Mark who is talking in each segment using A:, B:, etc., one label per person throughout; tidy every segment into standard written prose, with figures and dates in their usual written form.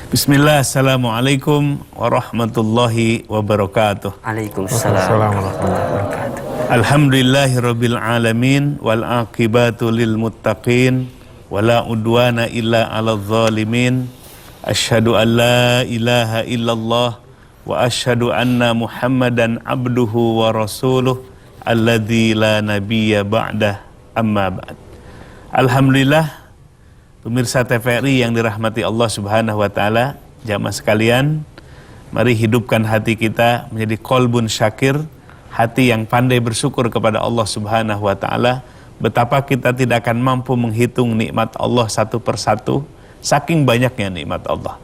A: Bismillah, assalamualaikum warahmatullahi wabarakatuh.
B: Waalaikumsalam warahmatullahi wabarakatuh.
A: Alhamdulillahirabbil alamin wal aqibatu lil muttaqin wala udwana illa 'alal zalimin. Asyhadu an la ilaha illallah wa asyhadu anna Muhammadan abduhu wa rasuluh alladzi la nabiyya ba'dah, amma ba'd. Alhamdulillah, pemirsa TVRI yang dirahmati Allah Subhanahu wa taala, jamaah sekalian, mari hidupkan hati kita menjadi qalbun syakir, hati yang pandai bersyukur kepada Allah Subhanahu wa taala. Betapa kita tidak akan mampu menghitung nikmat Allah satu persatu, saking banyaknya nikmat Allah.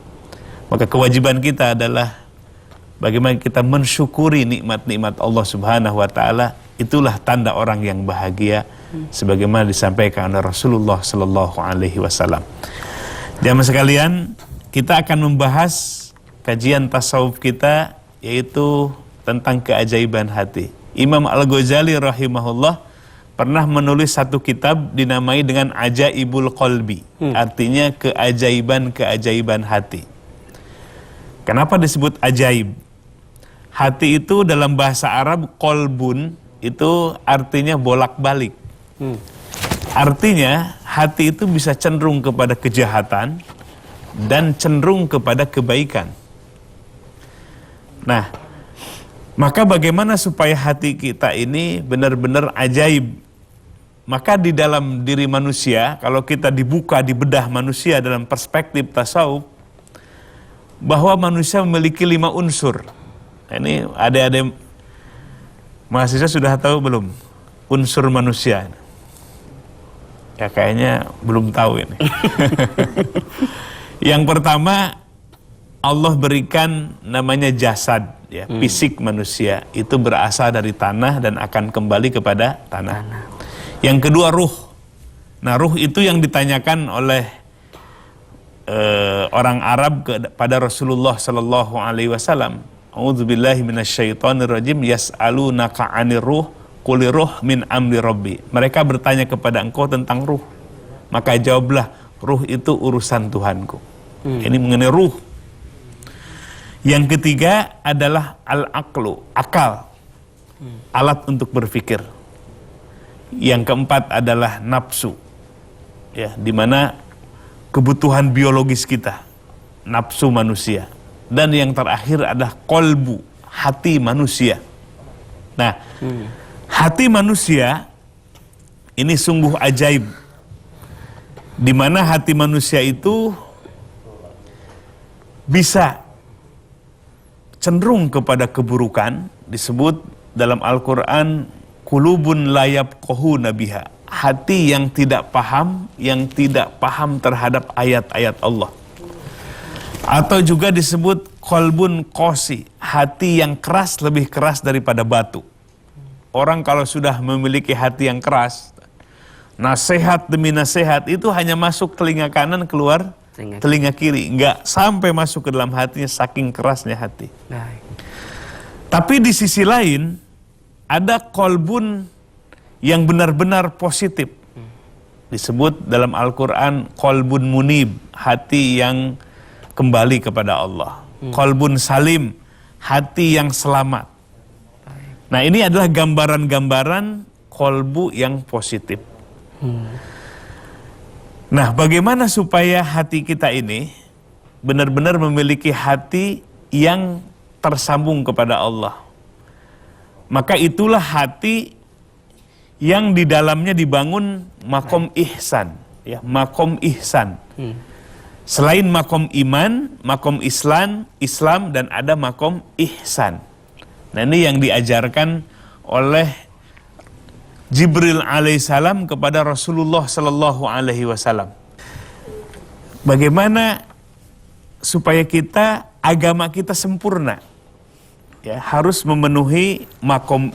A: Maka kewajiban kita adalah bagaimana kita mensyukuri nikmat-nikmat Allah Subhanahu wa taala. Itulah tanda orang yang bahagia, sebagaimana disampaikan oleh Rasulullah sallallahu alaihi wasallam. Jamaah sekalian, kita akan membahas kajian tasawuf kita, yaitu tentang keajaiban hati. Imam Al-Ghazali rahimahullah pernah menulis satu kitab dinamai dengan Ajaibul Qalbi, artinya keajaiban-keajaiban hati. Kenapa disebut ajaib? Hati itu dalam bahasa Arab qalbun itu artinya bolak-balik. Artinya hati itu bisa cenderung kepada kejahatan dan cenderung kepada kebaikan. Nah, maka bagaimana supaya hati kita ini benar-benar ajaib? Maka di dalam diri manusia, kalau kita dibuka, dibedah manusia dalam perspektif tasawuf, bahwa manusia memiliki 5 unsur. Ini adik-adik mahasiswa sudah tahu belum unsur manusia? Ya kayaknya belum tahu ini. Yang pertama, Allah berikan namanya jasad, ya, fisik manusia itu berasal dari tanah dan akan kembali kepada tanah. Yang kedua, ruh. Nah, ruh itu yang ditanyakan oleh orang Arab kepada Rasulullah sallallahu alaihi wasallam. A'udzubillahi minasyaitonirrajim, yas'alunaka 'anir ruh qul ruh min amri rabbi. Mereka bertanya kepada engkau tentang ruh. Maka jawablah, ruh itu urusan Tuhanku. Ini mengenai ruh. Yang ketiga adalah al-aqlu, akal. Alat untuk berpikir. Yang keempat adalah nafsu. Ya, di mana kebutuhan biologis kita, nafsu manusia. Dan yang terakhir adalah qalbu, hati manusia. Nah, hati manusia ini sungguh ajaib. Di mana hati manusia itu bisa cenderung kepada keburukan, disebut dalam Al-Quran qulubun la yafqahuna biha, hati yang tidak paham terhadap ayat-ayat Allah. Atau juga disebut qalbun qasi, hati yang keras, lebih keras daripada batu. Orang kalau sudah memiliki hati yang keras, nasihat demi nasihat itu hanya masuk telinga kanan, keluar telinga kiri, enggak sampai masuk ke dalam hatinya, saking kerasnya hati. Tapi di sisi lain ada qalbun yang benar-benar positif. Disebut dalam Al-Quran qalbun munib, hati yang kembali kepada Allah. Qalbun salim, hati yang selamat. Nah, ini adalah gambaran-gambaran qalbu yang positif. Nah, bagaimana supaya hati kita ini benar-benar memiliki hati yang tersambung kepada Allah? Maka itulah hati yang di dalamnya dibangun makom ihsan, ya, makom ihsan. Selain makom iman, makom Islam, dan ada makom ihsan. Nah, ini yang diajarkan oleh Jibril alaihissalam kepada Rasulullah sallallahu alaihi wasallam. Bagaimana supaya agama kita sempurna? Ya, harus memenuhi makom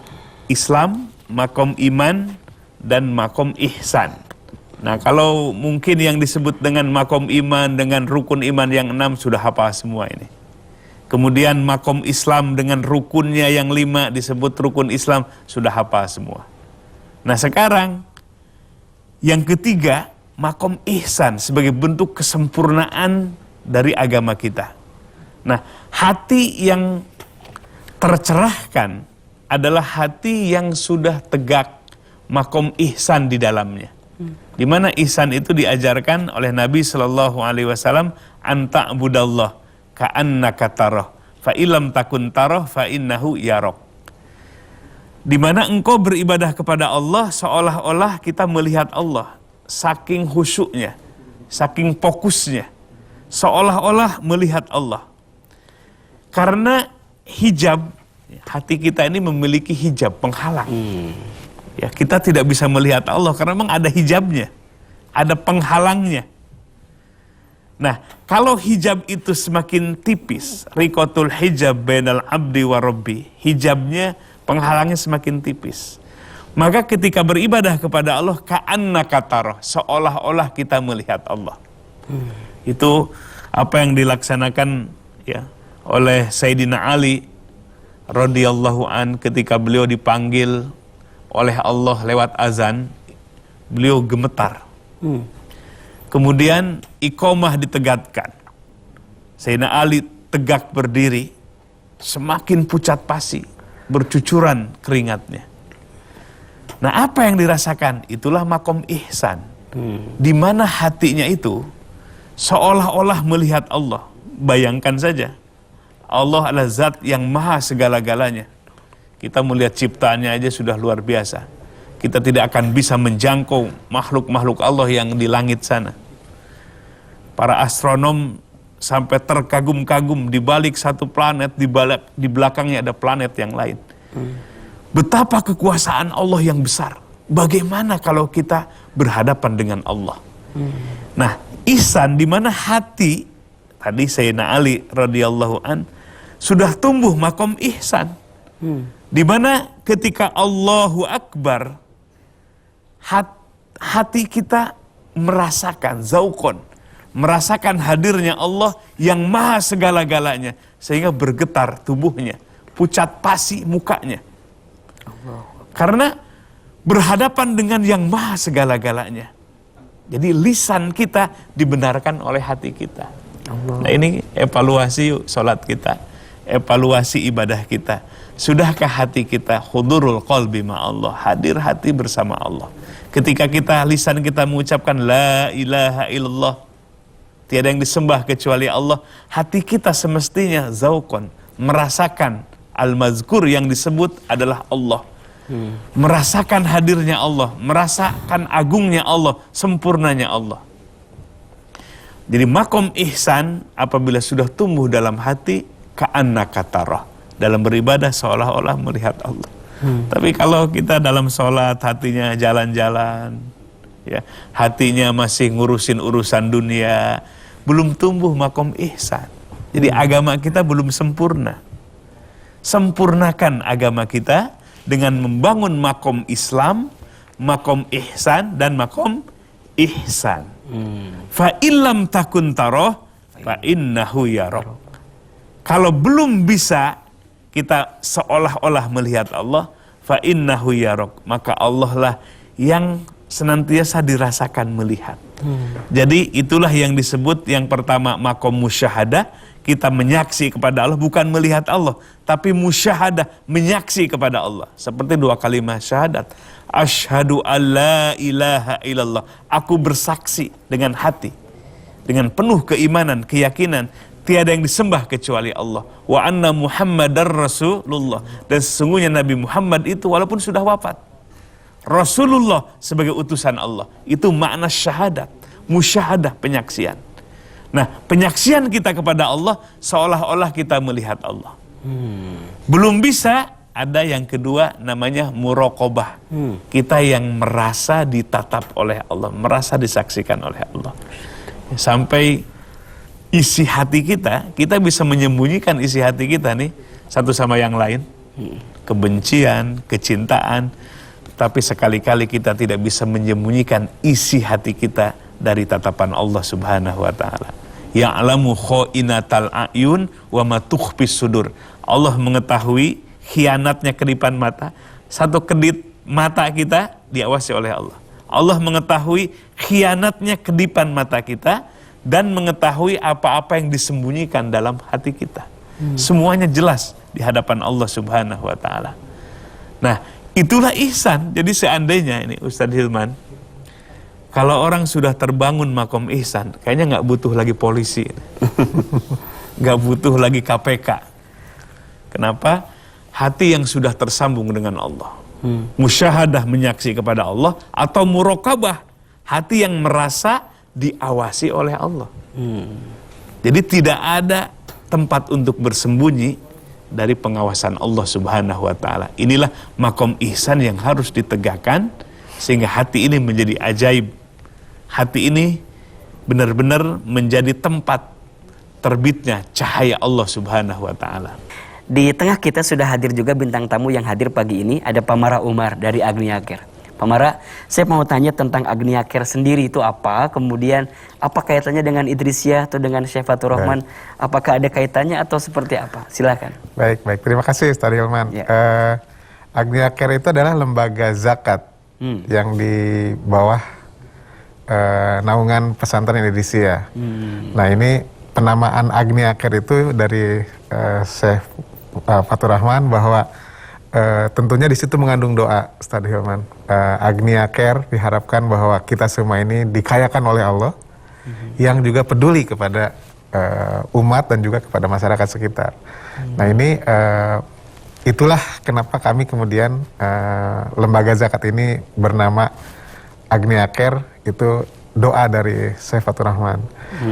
A: Islam, makom iman, dan makom ihsan. Nah, kalau mungkin yang disebut dengan makom iman, dengan rukun iman yang 6 sudah hafal semua ini. Kemudian makom Islam dengan rukunnya yang 5 disebut rukun Islam, sudah hafal semua. Nah, sekarang yang ketiga, makom ihsan sebagai bentuk kesempurnaan dari agama kita. Nah, hati yang tercerahkan adalah hati yang sudah tegak makom ihsan di dalamnya. Di mana ihsan itu diajarkan oleh Nabi Shallallahu Alaihi Wasallam, anta budallah ka'annaka tarah, fa ilam takun tarah fa innahu yarok. Di mana engkau beribadah kepada Allah seolah-olah kita melihat Allah, saking khusyuknya, saking fokusnya, seolah-olah melihat Allah. Karena hijab, hati kita ini memiliki hijab penghalang. Ya, kita tidak bisa melihat Allah karena memang ada hijabnya, ada penghalangnya. Nah, kalau hijab itu semakin tipis, riqatul hijab bainal abdi wa rabbi, hijabnya, penghalangnya semakin tipis. Maka ketika beribadah kepada Allah, ka'annaka tarah, seolah-olah kita melihat Allah. Itu apa yang dilaksanakan ya oleh Sayyidina Ali radhiyallahu an ketika beliau dipanggil oleh Allah lewat azan, beliau gemetar. Kemudian iqamah ditegakkan. Sayyidina Ali tegak berdiri, semakin pucat pasi, bercucuran keringatnya. Nah, apa yang dirasakan? Itulah makom ihsan. Di mana hatinya itu seolah-olah melihat Allah. Bayangkan saja, Allah adalah zat yang maha segala-galanya. Kita melihat ciptaannya aja sudah luar biasa. Kita tidak akan bisa menjangkau makhluk-makhluk Allah yang di langit sana. Para astronom sampai terkagum-kagum di balik satu planet, di belakangnya ada planet yang lain. Betapa kekuasaan Allah yang besar. Bagaimana kalau kita berhadapan dengan Allah? Nah, ihsan di mana hati, tadi Sayyidina Ali radhiyallahu an sudah tumbuh makom ihsan. Di mana ketika Allahu Akbar, hati kita merasakan zaukon, merasakan hadirnya Allah yang maha segala-galanya, sehingga bergetar tubuhnya, pucat pasi mukanya. Karena berhadapan dengan yang maha segala-galanya. Jadi lisan kita dibenarkan oleh hati kita. Nah, ini evaluasi yuk sholat kita, evaluasi ibadah kita. Sudahkah hati kita hudurul qalbi ma'allah, hadir hati bersama Allah. Ketika lisan kita mengucapkan la ilaha illallah, tiada yang disembah kecuali Allah, hati kita semestinya zaukon, merasakan al-mazkur yang disebut adalah Allah. Merasakan hadirnya Allah, merasakan agungnya Allah, sempurnanya Allah. Jadi makom ihsan apabila sudah tumbuh dalam hati, ka'annaka tarah, dalam beribadah seolah-olah melihat Allah. Tapi kalau kita dalam sholat hatinya jalan-jalan, ya, hatinya masih ngurusin urusan dunia, belum tumbuh makom ihsan. Jadi agama kita belum sempurna. Sempurnakan agama kita dengan membangun makom Islam, makom ihsan dan makom ihsan. Fa illam takun taroh fa innahu yarok. Kalau belum bisa kita seolah-olah melihat Allah, fa innahu yarok, maka Allah lah yang senantiasa dirasakan melihat. Jadi itulah yang disebut yang pertama makom musyahadah, kita menyaksi kepada Allah, bukan melihat Allah, tapi musyahadah, menyaksi kepada Allah. Seperti dua kalimat syahadat, asyhadu alla ilaha illallah, aku bersaksi dengan hati, dengan penuh keimanan, keyakinan, tiada yang disembah kecuali Allah. Wa anna Muhammadar Rasulullah, dan sesungguhnya Nabi Muhammad itu walaupun sudah wafat, Rasulullah sebagai utusan Allah. Itu makna syahadat, musyahadah, penyaksian. Nah, penyaksian kita kepada Allah seolah-olah kita melihat Allah. Belum bisa, ada yang kedua namanya muraqabah. Kita yang merasa ditatap oleh Allah, merasa disaksikan oleh Allah. Sampai isi hati kita bisa menyembunyikan isi hati kita nih satu sama yang lain. Kebencian, kecintaan, tapi sekali-kali kita tidak bisa menyembunyikan isi hati kita dari tatapan Allah Subhanahu wa taala. Ya'lamu kha'inatal a'yun wa ma tukhfis sudur. Allah mengetahui khianatnya kedipan mata. Satu kedip mata kita diawasi oleh Allah. Allah mengetahui khianatnya kedipan mata kita, dan mengetahui apa-apa yang disembunyikan dalam hati kita. Semuanya jelas di hadapan Allah Subhanahu wa taala. Nah, itulah ihsan. Jadi seandainya ini Ustadz Hilman, kalau orang sudah terbangun makom ihsan, kayaknya nggak butuh lagi polisi, nggak butuh lagi KPK. Kenapa? Hati yang sudah tersambung dengan Allah, musyahadah, menyaksi kepada Allah, atau muraqabah, hati yang merasa diawasi oleh Allah. Jadi tidak ada tempat untuk bersembunyi dari pengawasan Allah Subhanahu wa taala. Inilah makom ihsan yang harus ditegakkan sehingga hati ini menjadi ajaib. Hati ini benar-benar menjadi tempat terbitnya cahaya Allah Subhanahu wa taala.
C: Di tengah kita sudah hadir juga bintang tamu yang hadir pagi ini, ada Pak Mara Umar dari Agnia Care. Pak Mara, saya mau tanya tentang Agnia Care sendiri itu apa, kemudian apa kaitannya dengan Idrisyah atau dengan Syafatur Rahman, apakah ada kaitannya atau seperti apa? Silakan.
B: Baik. Terima kasih Ustaz Hilman.
C: Ya.
B: Agnia Care itu adalah lembaga zakat yang di bawah naungan pesantren Idrisyah. Nah, ini penamaan Agnia Care itu dari Syekh Fatur Rahman bahwa tentunya di situ mengandung doa, Ustaz Hilman. Agnia Care diharapkan bahwa kita semua ini dikayakan oleh Allah yang juga peduli kepada umat dan juga kepada masyarakat sekitar. Nah, ini itulah kenapa kami kemudian lembaga zakat ini bernama Agnia Care, itu doa dari Syekh Fatur Rahman.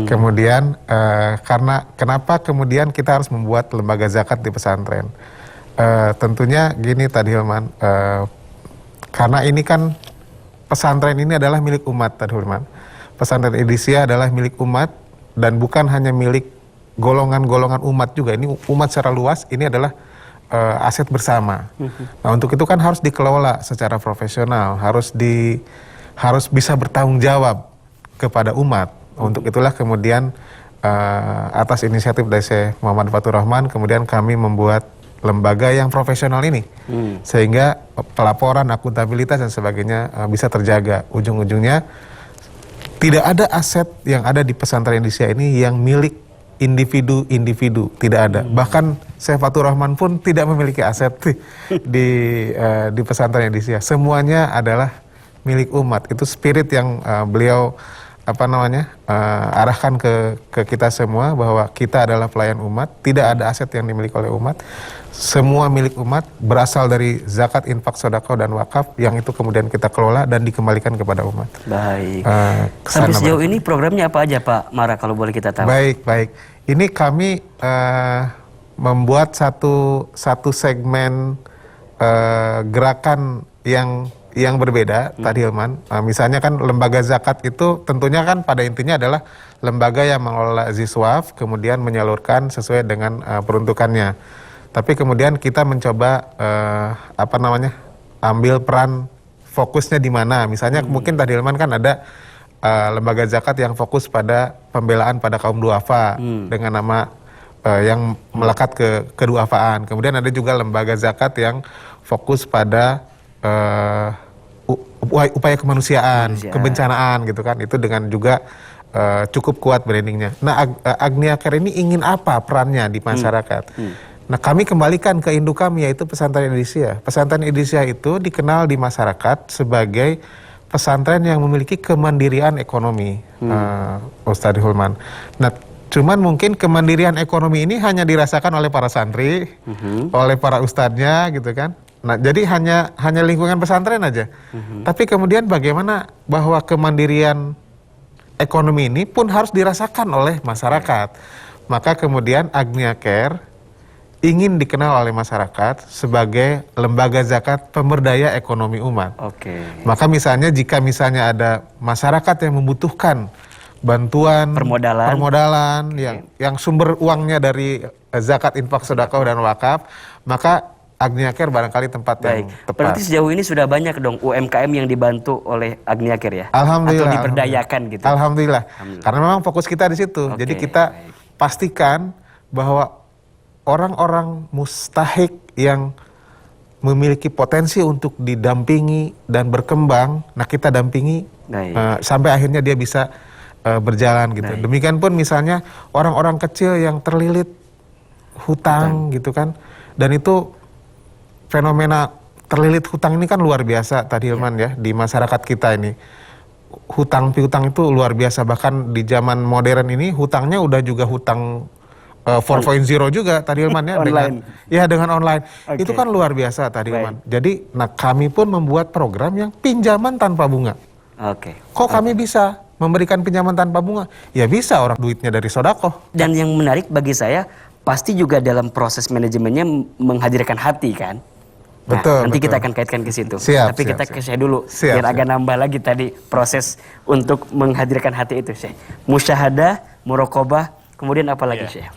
B: Kemudian kenapa kemudian kita harus membuat lembaga zakat di pesantren? Tentunya gini Tadi Hilman, karena ini kan pesantren ini adalah milik umat Tadi Hilman. Pesantren Idrisyah adalah milik umat dan bukan hanya milik golongan-golongan umat juga. Ini umat secara luas, ini adalah aset bersama. Nah, untuk itu kan harus dikelola secara profesional, harus bisa bertanggung jawab kepada umat. Untuk itulah kemudian atas inisiatif dari Syekh Muhammad Fatur Rahman, kemudian kami membuat lembaga yang profesional ini, sehingga pelaporan, akuntabilitas dan sebagainya bisa terjaga. Ujung-ujungnya tidak ada aset yang ada di pesantren Idrisyah ini yang milik individu, tidak ada. Bahkan Syekh Fatur Rahman pun tidak memiliki aset di pesantren Idrisyah. Semuanya adalah milik umat. Itu spirit yang beliau arahkan ke kita semua, bahwa kita adalah pelayan umat, tidak ada aset yang dimiliki oleh umat, semua milik umat, berasal dari zakat, infak, sedekah dan wakaf, yang itu kemudian kita kelola dan dikembalikan kepada umat.
C: Baik. Sampai sejauh ini programnya apa aja Pak Mara, kalau boleh kita tahu?
B: Baik. Ini kami membuat satu segmen gerakan yang berbeda Tadi Hilman. Misalnya kan lembaga zakat itu tentunya kan pada intinya adalah lembaga yang mengelola ziswaf, kemudian menyalurkan sesuai dengan peruntukannya. Tapi kemudian kita mencoba ambil peran fokusnya di mana. Misalnya mungkin Tadi Hilman kan ada lembaga zakat yang fokus pada pembelaan pada kaum duafa dengan nama yang melekat ke keduafaan. Kemudian ada juga lembaga zakat yang fokus pada upaya kemanusiaan, kebencanaan gitu kan, itu dengan juga cukup kuat brandingnya. Nah, Agnia Care ini ingin apa perannya di masyarakat? Nah, kami kembalikan ke induk kami, yaitu pesantren Idrisyah. Pesantren Idrisyah itu dikenal di masyarakat sebagai pesantren yang memiliki kemandirian ekonomi, Ustadz Hilman. Nah, cuman mungkin kemandirian ekonomi ini hanya dirasakan oleh para santri, oleh para ustadznya gitu kan. Nah, jadi hanya lingkungan pesantren aja. Tapi kemudian bagaimana bahwa kemandirian ekonomi ini pun harus dirasakan oleh masyarakat. Maka kemudian Agnia Care ingin dikenal oleh masyarakat sebagai lembaga zakat pemberdaya ekonomi umat. Maka misalnya jika misalnya ada masyarakat yang membutuhkan bantuan permodalan yang sumber uangnya dari zakat, infak, sedekah dan wakaf, maka Agnia Care barangkali tempat yang tepat.
C: Berarti sejauh ini sudah banyak dong UMKM yang dibantu oleh Agnia Care ya?
B: Alhamdulillah.
C: Atau diberdayakan gitu?
B: Alhamdulillah. Karena memang fokus kita di situ. Jadi kita pastikan bahwa orang-orang mustahik yang memiliki potensi untuk didampingi dan berkembang, nah kita dampingi sampai akhirnya dia bisa berjalan gitu.
C: Baik.
B: Demikian pun misalnya orang-orang kecil yang terlilit hutang gitu kan, dan itu fenomena terlilit hutang ini kan luar biasa tadi Hilman ya di masyarakat kita ini. Hutang piutang itu luar biasa, bahkan di zaman modern ini hutangnya udah juga hutang 4.0 juga tadi Hilman ya dengan online.
C: Oke.
B: Itu kan luar biasa tadi
C: Baik.
B: Hilman. Jadi kami pun membuat program yang pinjaman tanpa bunga.
C: Oke.
B: Kok kami bisa memberikan pinjaman tanpa bunga? Ya bisa, orang duitnya dari sodakoh.
C: Dan yang menarik bagi saya, pasti juga dalam proses manajemennya menghadirkan hati kan? Nah,
B: Betul,
C: nanti
B: betul.
C: kita akan kaitkan ke situ.
B: Siap,
C: Tapi
B: siap,
C: kita
B: siap.
C: ke Syekh dulu,
B: Siap,
C: biar
B: siap.
C: agak nambah lagi tadi proses untuk menghadirkan hati itu, Syekh. Musyahadah, muraqabah, kemudian apa lagi,
A: Iya.
C: Syekh?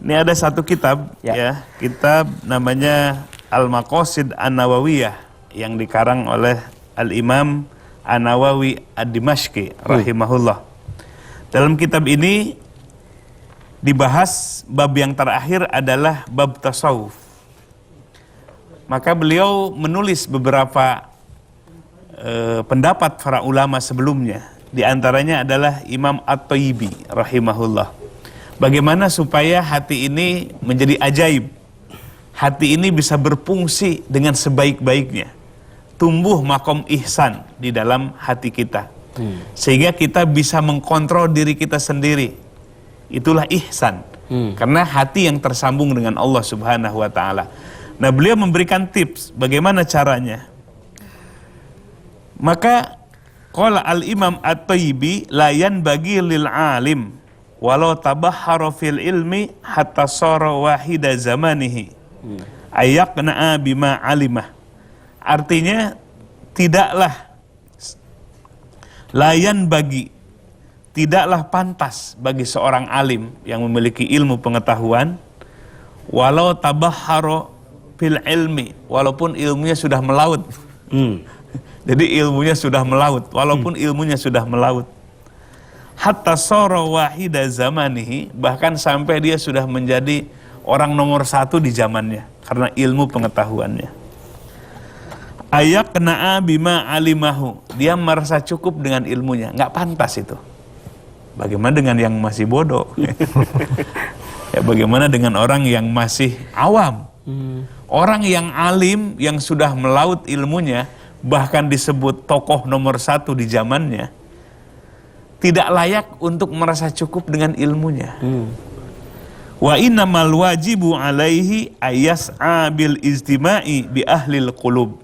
A: Ini ada satu kitab
C: Ya.
A: ya, kitab namanya Al-Maqasid An-Nawawiyah yang dikarang oleh Al-Imam An-Nawawi Ad-Dimashqi rahimahullah. Dalam kitab ini dibahas bab yang terakhir adalah bab tasawuf. Maka beliau menulis beberapa pendapat para ulama sebelumnya. Di antaranya adalah Imam At-Thayyibi rahimahullah. Bagaimana supaya hati ini menjadi ajaib. Hati ini bisa berfungsi dengan sebaik-baiknya. Tumbuh makom ihsan di dalam hati kita. Sehingga kita bisa mengkontrol diri kita sendiri. Itulah ihsan. Karena hati yang tersambung dengan Allah Subhanahu wa taala. Nah, beliau memberikan tips bagaimana caranya. Maka qala al-Imam At-Thayyibi la yanbaghi lil alim walau tabahhara fil ilmi hatta sara wahida zamanihi ayaqna'a bima alimah. Artinya tidaklah layan bagi, tidaklah pantas bagi seorang alim yang memiliki ilmu pengetahuan walau tabahhara fil ilmi, walaupun ilmunya sudah melaut. Jadi ilmunya sudah melaut, walaupun ilmunya sudah melaut. Hatta sara wahida zamanihi, bahkan sampai dia sudah menjadi orang nomor satu di zamannya karena ilmu pengetahuannya. Ayaqna'a bima alimahu, dia merasa cukup dengan ilmunya, nggak pantas itu. Bagaimana dengan yang masih bodoh? Ya, bagaimana dengan orang yang masih awam? Orang yang alim, yang sudah melaut ilmunya, bahkan disebut tokoh nomor satu di zamannya, tidak layak untuk merasa cukup dengan ilmunya. Wa innamal wajibu alaihi ayas'a bil istima'i bi ahlil qulub.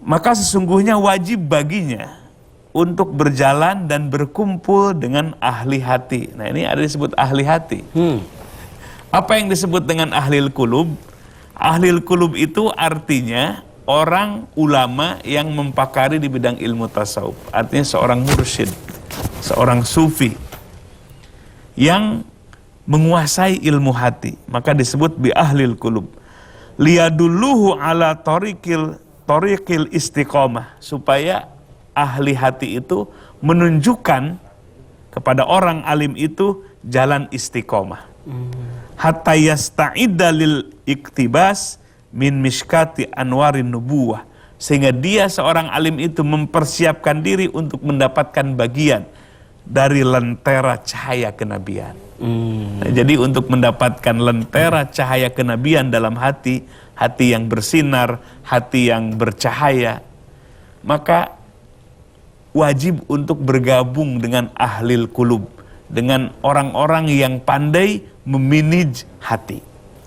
A: Maka sesungguhnya wajib baginya untuk berjalan dan berkumpul dengan ahli hati. Nah, ini ada disebut ahli hati. Apa yang disebut dengan ahlil qulub? Ahlil qulub itu artinya orang ulama yang mempakari di bidang ilmu tasawuf. Artinya seorang mursyid, seorang sufi yang menguasai ilmu hati. Maka disebut bi ahlil qulub. Liyadulluhu ala tariqil istiqomah, supaya ahli hati itu menunjukkan kepada orang alim itu jalan istiqomah. Hatta yasta'idda lil iktibas min mishkati anwarin nubuwah, sehingga dia seorang alim itu mempersiapkan diri untuk mendapatkan bagian dari lentera cahaya kenabian. Nah, jadi untuk mendapatkan lentera cahaya kenabian dalam hati, hati yang bersinar, hati yang bercahaya, maka wajib untuk bergabung dengan ahlil qulub, dengan orang-orang yang pandai memanage hati.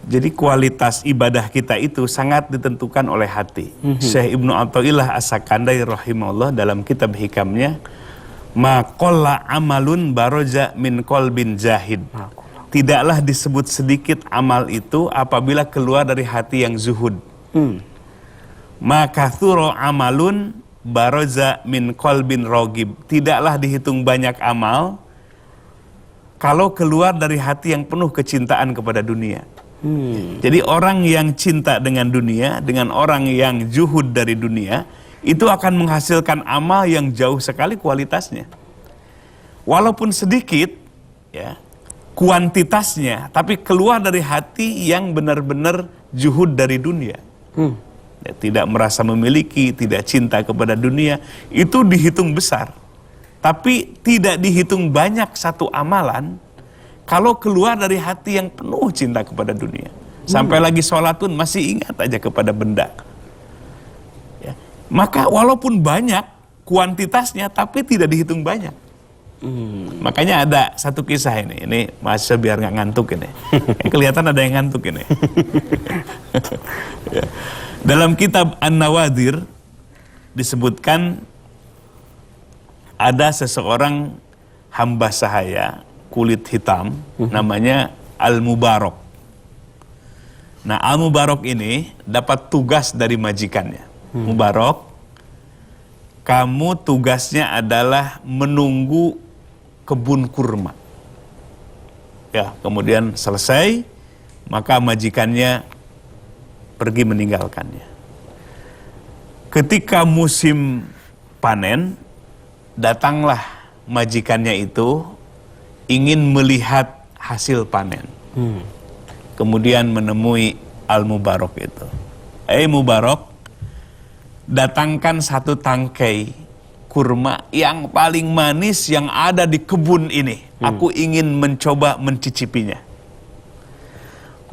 A: Jadi kualitas ibadah kita itu sangat ditentukan oleh hati. Syekh Ibnu Athaillah As-Sakandari rahimahullah dalam kitab hikamnya, ma qalla amalun baroja min qalbin zahid. Tidaklah disebut sedikit amal itu apabila keluar dari hati yang zuhud. Ma kathura amalun baroja min qalbin rogib. Tidaklah dihitung banyak amal kalau keluar dari hati yang penuh kecintaan kepada dunia. Jadi orang yang cinta dengan dunia, dengan orang yang zuhud dari dunia, itu akan menghasilkan amal yang jauh sekali kualitasnya. Walaupun sedikit, ya, kuantitasnya, tapi keluar dari hati yang benar-benar zuhud dari dunia. Ya, tidak merasa memiliki, tidak cinta kepada dunia, itu dihitung besar. Tapi tidak dihitung banyak satu amalan kalau keluar dari hati yang penuh cinta kepada dunia. Sampai lagi sholat pun masih ingat aja kepada benda. Ya. Maka walaupun banyak kuantitasnya, tapi tidak dihitung banyak. Makanya ada satu kisah ini masa biar nggak ngantuk ini. Kelihatan ada yang ngantuk ini. Ya. Dalam kitab An-Nawadir disebutkan ada seseorang hamba sahaya kulit hitam namanya Al-Mubarak. Nah, Al-Mubarak ini dapat tugas dari majikannya. Mubarak, kamu tugasnya adalah menunggu kebun kurma. Ya, kemudian selesai, maka majikannya pergi meninggalkannya. Ketika musim panen, datanglah majikannya itu ingin melihat hasil panen. Kemudian menemui Al-Mubarak itu. Mubarak, datangkan satu tangkai kurma yang paling manis yang ada di kebun ini. Aku ingin mencoba mencicipinya.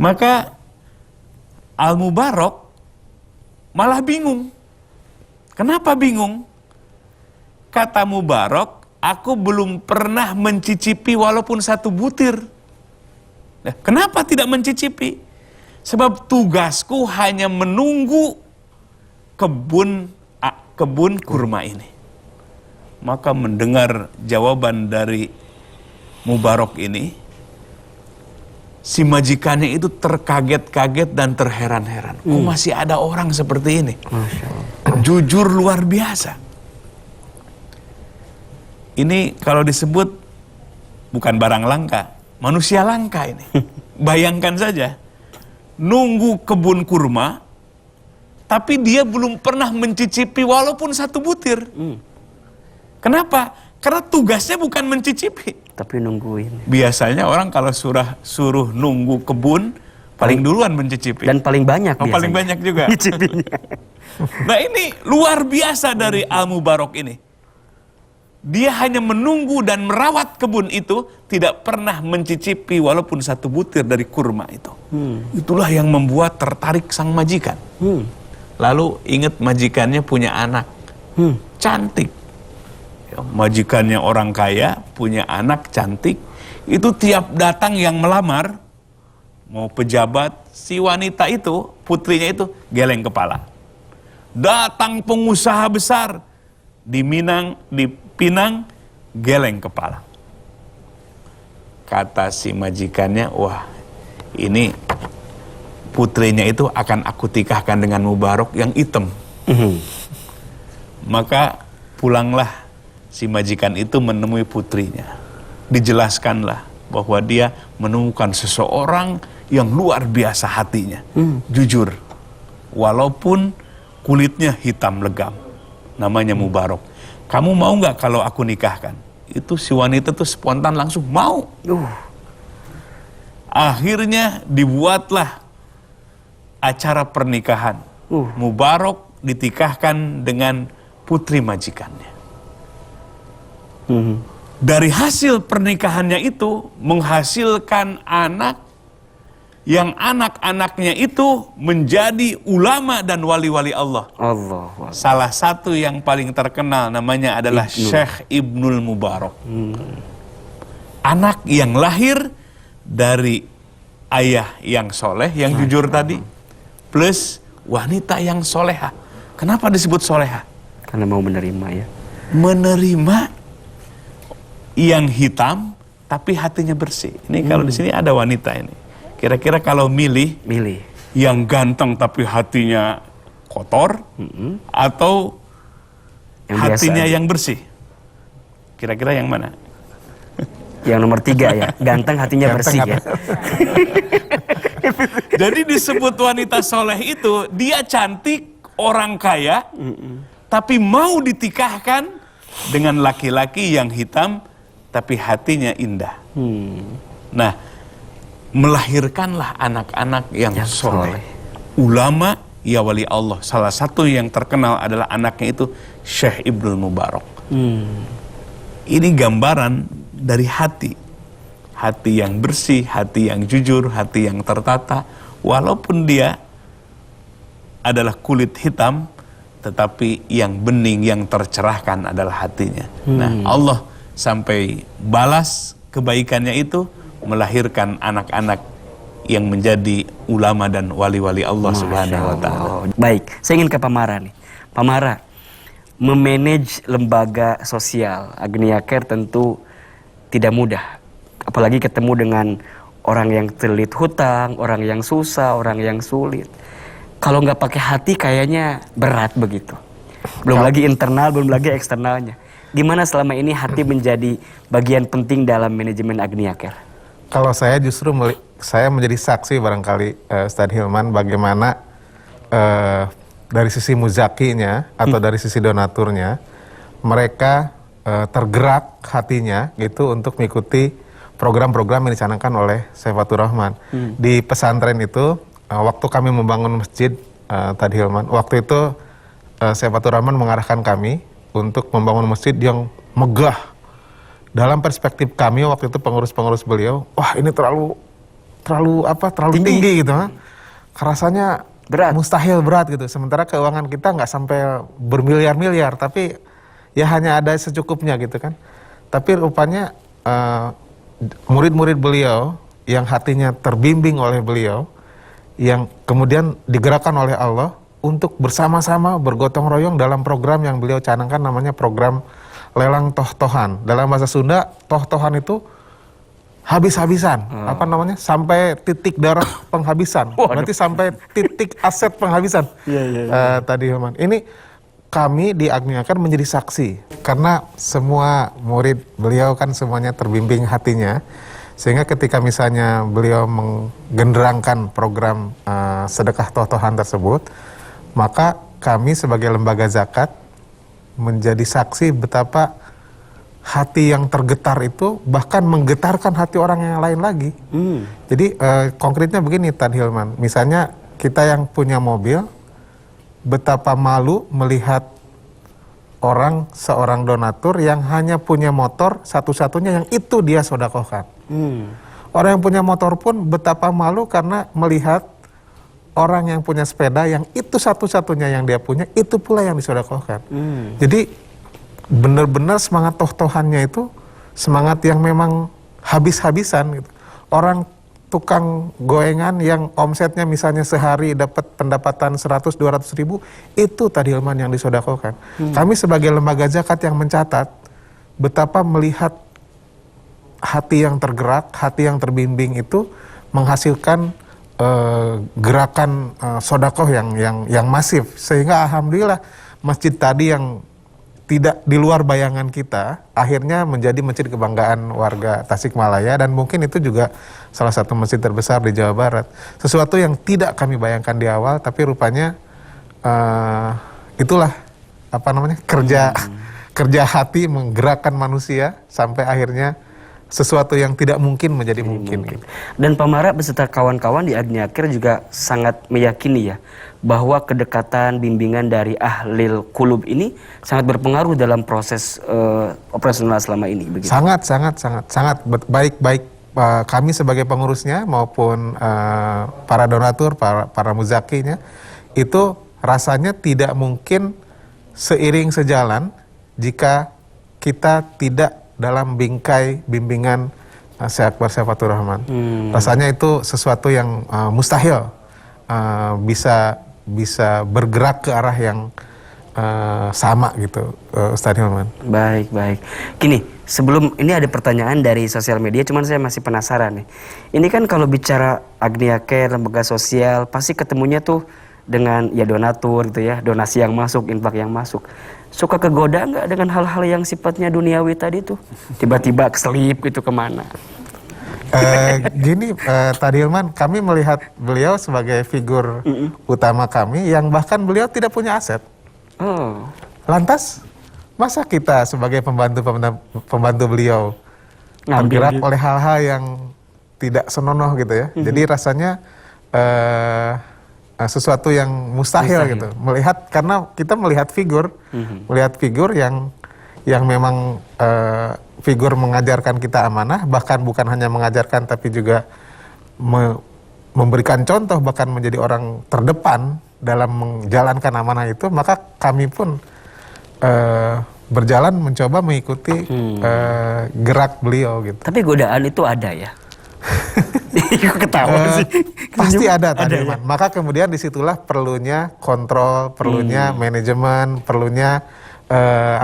A: Maka Al-Mubarak malah bingung. Kenapa bingung? Kata Mubarak, aku belum pernah mencicipi walaupun satu butir. Nah, kenapa tidak mencicipi? Sebab tugasku hanya menunggu kebun kurma ini. Maka mendengar jawaban dari Mubarak ini, si majikannya itu terkaget-kaget dan terheran-heran. Kok masih ada orang seperti ini? Jujur luar biasa. Ini kalau disebut bukan barang langka, manusia langka ini. Bayangkan saja, nunggu kebun kurma, tapi dia belum pernah mencicipi walaupun satu butir. Kenapa? Karena tugasnya bukan mencicipi,
C: tapi nungguin.
A: Biasanya orang kalau suruh nunggu kebun, paling duluan mencicipi.
C: Dan paling banyak biasanya.
A: Paling banyak juga. Nah, ini luar biasa dari Al-Mubarak ini. Dia hanya menunggu dan merawat kebun itu, tidak pernah mencicipi walaupun satu butir dari kurma itu. Itulah yang membuat tertarik sang majikan. Lalu ingat majikannya punya anak. Cantik. Ya, majikannya orang kaya, punya anak cantik. Itu tiap datang yang melamar, mau pejabat, si wanita itu, putrinya itu, geleng kepala. Datang pengusaha besar, di Pinang, geleng kepala. Kata si majikannya, wah ini putrinya itu akan aku tikahkan dengan Mubarak yang hitam. Maka pulanglah si majikan itu menemui putrinya. Dijelaskanlah bahwa dia menemukan seseorang yang luar biasa hatinya. Jujur, walaupun kulitnya hitam legam. Namanya Mubarak. Kamu mau nggak kalau aku nikahkan? Itu si wanita tuh spontan langsung mau. Akhirnya dibuatlah acara pernikahan. Mubarak ditikahkan dengan putri majikannya. Dari hasil pernikahannya itu menghasilkan anak yang anak-anaknya itu menjadi ulama dan wali-wali Allah. Salah satu yang paling terkenal namanya adalah Syekh Ibnul Mubarak. Anak yang lahir dari ayah yang soleh, yang jujur tadi, plus wanita yang soleha. Kenapa disebut soleha?
C: Karena mau menerima ya.
A: Menerima yang hitam, tapi hatinya bersih. Ini kalau di sini ada wanita ini. Kira-kira kalau milih yang ganteng tapi hatinya kotor, atau yang hatinya yang bersih? Kira-kira yang mana?
C: Yang nomor 3 ya, ganteng hatinya bersih ya.
A: Jadi disebut wanita soleh itu, dia cantik, orang kaya, tapi mau ditikahkan dengan laki-laki yang hitam, tapi hatinya indah. Nah, melahirkanlah anak-anak yang soleh. Ulama, ya wali Allah. Salah satu yang terkenal adalah anaknya itu Syekh Ibnul Mubarak. Ini gambaran dari hati. Hati yang bersih, hati yang jujur, hati yang tertata. Walaupun dia adalah kulit hitam, tetapi yang bening, yang tercerahkan adalah hatinya. Nah, Allah sampai balas kebaikannya itu melahirkan anak-anak yang menjadi ulama dan wali-wali Allah Subhanahu wa taala.
C: Baik, saya ingin ke Pak Mara nih. Pak Mara, memanage lembaga sosial Agnia Care tentu tidak mudah. Apalagi ketemu dengan orang yang terlilit hutang, orang yang susah, orang yang sulit. Kalau nggak pakai hati kayaknya berat begitu. Belum lagi internal, belum lagi eksternalnya. Gimana selama ini hati menjadi bagian penting dalam manajemen Agnia Care?
B: Kalau saya justru saya menjadi saksi barangkali Ustaz Hilman bagaimana dari sisi muzakinya atau dari sisi donaturnya mereka tergerak hatinya gitu untuk mengikuti program-program yang dicanangkan oleh Syekh Fatur Rahman. Di pesantren itu waktu kami membangun masjid tadi Hilman, waktu itu Syekh Fatur Rahman mengarahkan kami untuk membangun masjid yang megah. Dalam perspektif kami waktu itu pengurus-pengurus beliau, wah ini terlalu tinggi gitu. Rasanya
C: berat,
B: mustahil berat gitu. Sementara keuangan kita nggak sampai bermiliar-miliar, tapi ya hanya ada secukupnya gitu kan. Tapi rupanya murid-murid beliau yang hatinya terbimbing oleh beliau, yang kemudian digerakkan oleh Allah untuk bersama-sama bergotong royong dalam program yang beliau canangkan namanya program lelang toh-tohan. Dalam bahasa Sunda, toh-tohan itu habis-habisan, sampai titik darah penghabisan. Berarti sampai titik aset penghabisan. Tadi Hilman. Ini kami di Agnia Care menjadi saksi karena semua murid beliau kan semuanya terbimbing hatinya. Sehingga ketika misalnya beliau menggenderangkan program sedekah toh-tohan tersebut, maka kami sebagai lembaga zakat menjadi saksi betapa hati yang tergetar itu bahkan menggetarkan hati orang yang lain lagi. Jadi konkretnya begini Tan Hilman, misalnya kita yang punya mobil, betapa malu melihat seorang donatur yang hanya punya motor satu-satunya yang itu dia sodakohkan. Orang yang punya motor pun betapa malu karena melihat orang yang punya sepeda yang itu satu-satunya yang dia punya, itu pula yang disodakohkan. Jadi benar-benar semangat toh-tohannya itu semangat yang memang habis-habisan gitu. Orang tukang goengan yang omsetnya misalnya sehari dapat pendapatan 100-200 ribu, itu tadi Hilman yang disodakohkan. Kami sebagai lembaga zakat yang mencatat betapa melihat hati yang tergerak, hati yang terbimbing itu menghasilkan gerakan sodakoh yang masif, sehingga alhamdulillah masjid tadi yang tidak di luar bayangan kita akhirnya menjadi masjid kebanggaan warga Tasikmalaya, dan mungkin itu juga salah satu masjid terbesar di Jawa Barat. Sesuatu yang tidak kami bayangkan di awal, tapi rupanya itulah kerja hati menggerakkan manusia sampai akhirnya sesuatu yang tidak mungkin menjadi mungkin.
C: Dan Pak Mara beserta kawan-kawan di Agnia Care juga sangat meyakini ya bahwa kedekatan bimbingan dari ahlil qulub ini sangat berpengaruh dalam proses operasional selama ini. Begitu. Sangat
B: baik kami sebagai pengurusnya maupun para donatur, para muzakinya itu rasanya tidak mungkin seiring sejalan jika kita tidak dalam bingkai bimbingan Syekh Akbar Syekh Fatur Rahman. Rasanya itu sesuatu yang mustahil bisa bergerak ke arah yang sama gitu, Ustaz Hilman.
C: Baik. Gini, sebelum ini ada pertanyaan dari sosial media, cuman saya masih penasaran nih. Ini kan kalau bicara Agnia Care, lembaga sosial, pasti ketemunya tuh dengan ya donatur gitu ya, donasi yang masuk, infak yang masuk. Suka kegoda nggak dengan hal-hal yang sifatnya duniawi tadi tuh? Tiba-tiba keselip gitu kemana?
B: Gini, Tadi Hilman, kami melihat beliau sebagai figur utama kami yang bahkan beliau tidak punya aset. Lantas, masa kita sebagai pembantu beliau tergerak oleh hal-hal yang tidak senonoh gitu ya? Jadi rasanya sesuatu yang mustahil gitu. Karena kita melihat figur yang memang figur mengajarkan kita amanah, bahkan bukan hanya mengajarkan tapi juga memberikan contoh, bahkan menjadi orang terdepan dalam menjalankan amanah itu, maka kami pun berjalan mencoba mengikuti gerak beliau gitu.
C: Tapi godaan itu ada ya? Kok ketawa sih?
B: Pasti ada tadi,
C: ya?
B: Maka kemudian disitulah perlunya kontrol, perlunya manajemen, perlunya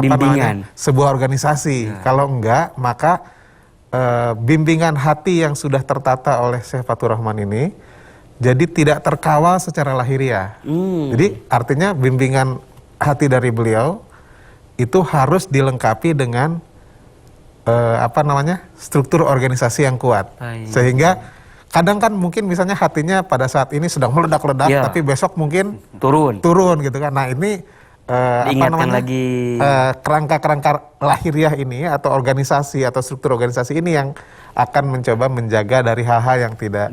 C: bimbingan.
B: Sebuah organisasi. Kalau enggak, maka bimbingan hati yang sudah tertata oleh Syekh Fatur Rahman ini jadi tidak terkawal secara lahiriah. Jadi artinya bimbingan hati dari beliau itu harus dilengkapi dengan struktur organisasi yang kuat. Sehingga kadang kan mungkin misalnya hatinya pada saat ini sedang meledak-ledak, tapi besok mungkin turun gitu kan. Nah ini
C: lagi
B: kerangka-kerangka lahiriah ini atau organisasi atau struktur organisasi ini yang akan mencoba menjaga dari hal-hal yang tidak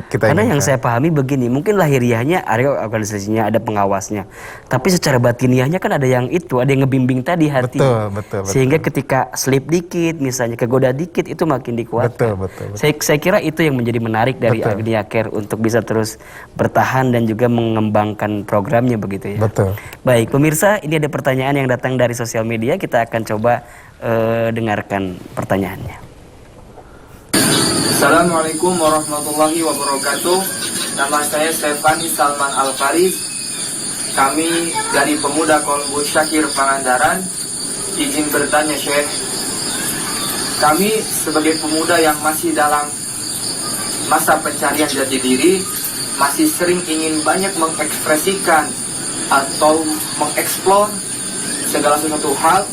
B: kita
C: Karena
B: inginkan.
C: yang saya pahami begini, mungkin lahiriahnya ada organisasinya, ada pengawasnya, tapi secara batiniahnya kan ada yang ngebimbing tadi hati.
B: Betul.
C: Sehingga ketika slip dikit, misalnya kegoda dikit, itu makin dikuatkan.
B: Betul.
C: Saya kira itu yang menjadi menarik dari Agnia Care untuk bisa terus bertahan dan juga mengembangkan programnya begitu ya.
B: Betul.
C: Baik, pemirsa, ini ada pertanyaan yang datang dari sosial media. Kita akan coba dengarkan pertanyaannya.
D: Assalamualaikum warahmatullahi wabarakatuh. Nama saya Stefani Salman Al-Faris. Kami dari Pemuda Kolbu Syakir Pangandaran. Izin bertanya Syekh, kami sebagai pemuda yang masih dalam masa pencarian jati diri, masih sering ingin banyak mengekspresikan atau mengeksplor segala sesuatu hal.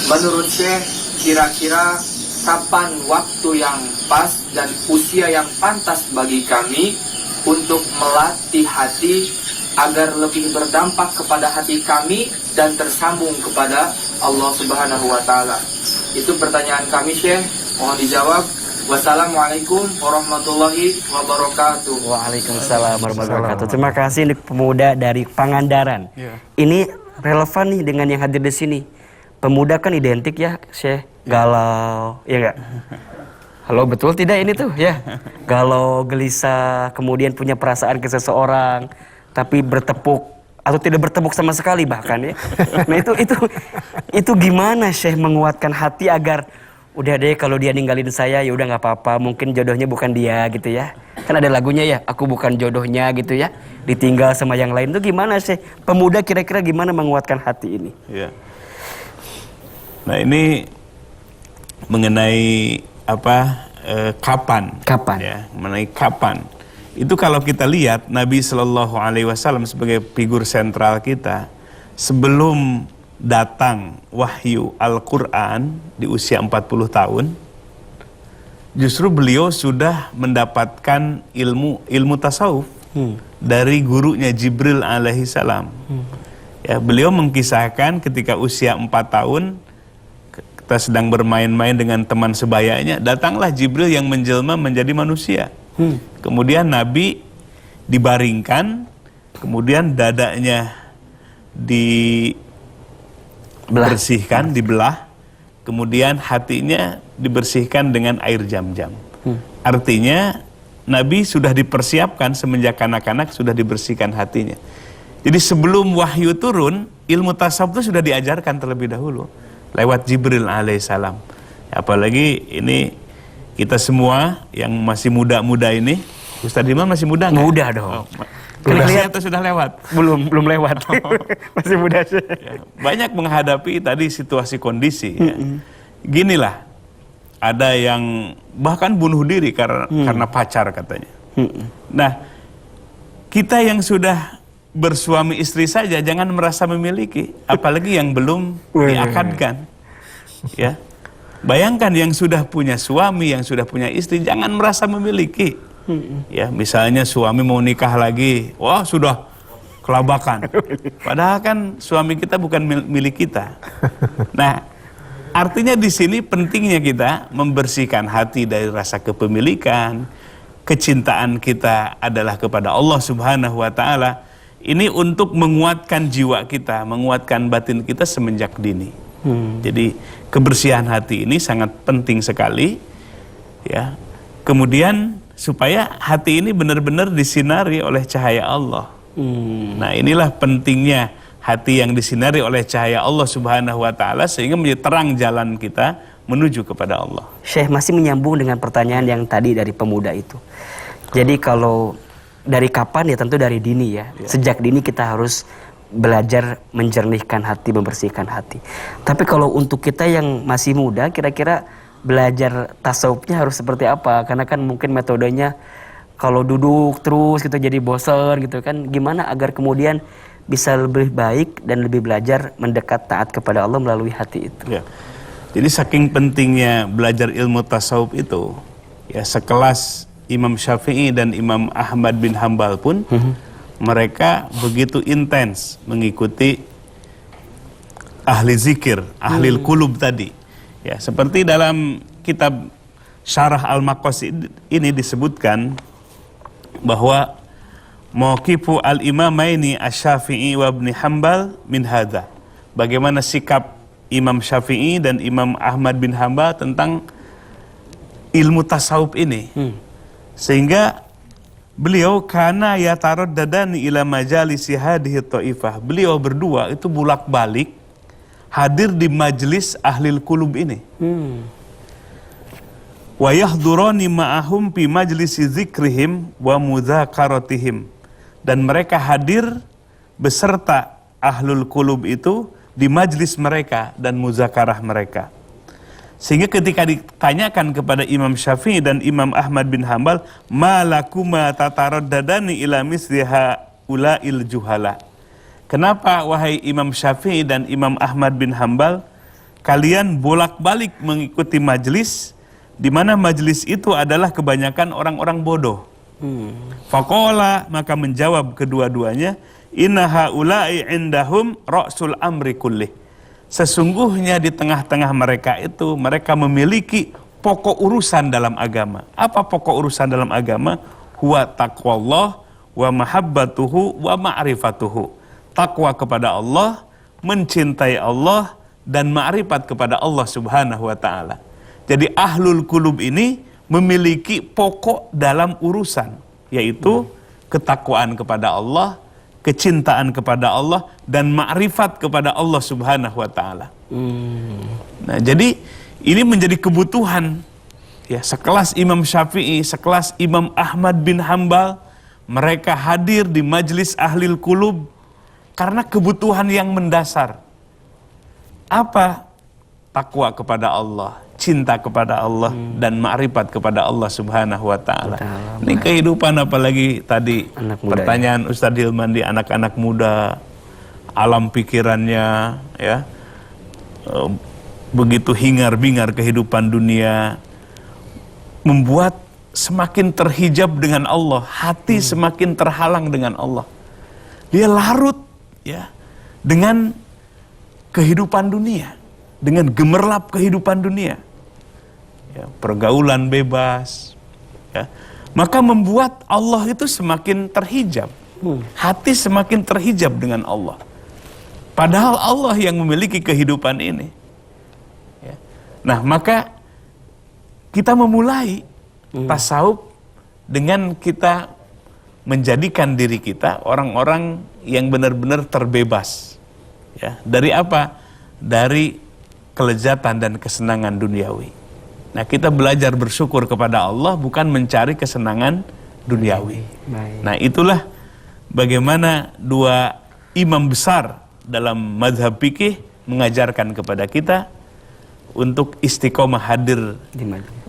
D: Menurut Syekh, kira-kira kapan waktu yang pas dan usia yang pantas bagi kami untuk melatih hati agar lebih berdampak kepada hati kami dan tersambung kepada Allah Subhanahu wa Ta'ala? Itu pertanyaan kami, Syekh. Mohon dijawab. Wassalamualaikum warahmatullahi wabarakatuh.
C: Waalaikumsalam warahmatullahi wabarakatuh. Terima kasih untuk pemuda dari Pangandaran. Ini relevan nih dengan yang hadir di sini. Pemuda kan identik ya, Syekh, galau, ya enggak? Halo, betul tidak ini tuh ya? Galau, gelisah, kemudian punya perasaan ke seseorang, tapi bertepuk atau tidak bertepuk sama sekali bahkan ya. Nah itu gimana Syekh menguatkan hati agar udah deh kalau dia ninggalin saya ya udah nggak apa-apa, mungkin jodohnya bukan dia gitu ya. Kan ada lagunya ya, aku bukan jodohnya gitu ya. Ditinggal sama yang lain tuh gimana Syekh? Pemuda kira-kira gimana menguatkan hati ini?
A: Ya. Nah ini mengenai kapan? Ya, mengenai kapan? Itu kalau kita lihat Nabi Shallallahu Alaihi Wasallam sebagai figur sentral kita, sebelum datang wahyu Al-Quran di usia 40 tahun, justru beliau sudah mendapatkan ilmu tasawuf dari gurunya Jibril alaihi salam. Ya, beliau mengkisahkan ketika usia 4 tahun kita sedang bermain-main dengan teman sebayanya, datanglah Jibril yang menjelma menjadi manusia. Kemudian Nabi dibaringkan, kemudian dadanya dibersihkan, dibelah, kemudian hatinya dibersihkan dengan air jam-jam. Artinya Nabi sudah dipersiapkan semenjak kanak-kanak, sudah dibersihkan hatinya. Jadi sebelum wahyu turun, ilmu tasawuf itu sudah diajarkan terlebih dahulu lewat Jibril alaihissalam. Apalagi ini kita semua yang masih muda-muda ini, Ustadz Iman masih muda nggak?
C: Muda dong.
A: Udah atau sudah lewat?
C: Belum lewat. Masih muda sih.
A: Ya, banyak menghadapi tadi situasi kondisi. Ya. Ginilah, ada yang bahkan bunuh diri karena pacar katanya. Nah, kita yang sudah bersuami istri saja jangan merasa memiliki, apalagi yang belum diakadkan. Ya, bayangkan yang sudah punya suami, yang sudah punya istri, jangan merasa memiliki. Ya, misalnya suami mau nikah lagi, wah sudah kelabakan. Padahal kan suami kita bukan milik kita. Nah, artinya di sini pentingnya kita membersihkan hati dari rasa kepemilikan. Kecintaan kita adalah kepada Allah Subhanahu wa Ta'ala. Ini untuk menguatkan jiwa kita, menguatkan batin kita semenjak dini. Jadi kebersihan hati ini sangat penting sekali, ya. Kemudian supaya hati ini benar-benar disinari oleh cahaya Allah. Nah, inilah pentingnya hati yang disinari oleh cahaya Allah Subhanahu wa taala sehingga menjadi terang jalan kita menuju kepada Allah.
C: Syekh, masih menyambung dengan pertanyaan yang tadi dari pemuda itu. Jadi kalau dari kapan, ya tentu dari dini ya. Sejak dini kita harus belajar menjernihkan hati, membersihkan hati. Tapi kalau untuk kita yang masih muda, kira-kira belajar tasawufnya harus seperti apa? Karena kan mungkin metodenya kalau duduk terus gitu jadi bosan gitu kan. Gimana agar kemudian bisa lebih baik dan lebih belajar mendekat taat kepada Allah melalui hati itu?
A: Ya. Jadi saking pentingnya belajar ilmu tasawuf itu, ya sekelas Imam Syafi'i dan Imam Ahmad bin Hambal pun mereka begitu intens mengikuti ahli zikir, ahli qulub tadi. Ya, seperti dalam kitab Syarah Al-Maqasid ini disebutkan bahwa mauqifu al-imamaini asy-Syafi'i wa Ibnu Hambal min hadza. Bagaimana sikap Imam Syafi'i dan Imam Ahmad bin Hambal tentang ilmu tasawuf ini. Sehingga beliau kana yataraddadani ila majalisi hadhihi ta'ifah. Beliau berdua itu bolak-balik hadir di majelis ahlil qulub ini. Wa yahdurani ma'ahum fi majlisi zikrihim wa mudzakaratihim. Dan mereka hadir beserta ahlul qulub itu di majlis mereka dan muzakarah mereka. Sehingga ketika ditanyakan kepada Imam Syafi'i dan Imam Ahmad bin Hambal, malakuma tataraddadani ila misliha ulail juhala. Kenapa wahai Imam Syafi'i dan Imam Ahmad bin Hambal kalian bolak-balik mengikuti majlis di mana majlis itu adalah kebanyakan orang-orang bodoh? Faqala, maka menjawab kedua-duanya, inna haula'i indahum ra'sul amri kullih. Sesungguhnya di tengah-tengah mereka itu mereka memiliki pokok urusan dalam agama. Apa pokok urusan dalam agama? Huwa taqwallah wa mahabbatuhu wa ma'rifatuhu. Takwa kepada Allah, mencintai Allah dan ma'rifat kepada Allah Subhanahu wa taala. Jadi ahlul qulub ini memiliki pokok dalam urusan, yaitu ketakwaan kepada Allah, kecintaan kepada Allah dan ma'rifat kepada Allah Subhanahu wa taala. Nah, jadi ini menjadi kebutuhan ya sekelas Imam Syafi'i, sekelas Imam Ahmad bin Hambal, mereka hadir di majlis ahlil qulub karena kebutuhan yang mendasar. Apa? Takwa kepada Allah, cinta kepada Allah dan ma'rifat kepada Allah Subhanahu wa taala. Ini kehidupan, apalagi tadi pertanyaan Ustadz Hilman di anak-anak muda, alam pikirannya ya begitu hingar-bingar kehidupan dunia, membuat semakin terhijab dengan Allah, hati semakin terhalang dengan Allah. Dia larut ya dengan kehidupan dunia, dengan gemerlap kehidupan dunia, ya, pergaulan bebas, ya, maka membuat Allah itu semakin terhijab, hati semakin terhijab dengan Allah. Padahal Allah yang memiliki kehidupan ini. Ya. Nah, maka kita memulai tasawuf dengan kita menjadikan diri kita orang-orang yang benar-benar terbebas. Ya, dari apa? Dari kelezatan dan kesenangan duniawi. Nah, kita belajar bersyukur kepada Allah, bukan mencari kesenangan duniawi. Nah, itulah bagaimana dua imam besar dalam mazhab fikih mengajarkan kepada kita untuk istiqomah hadir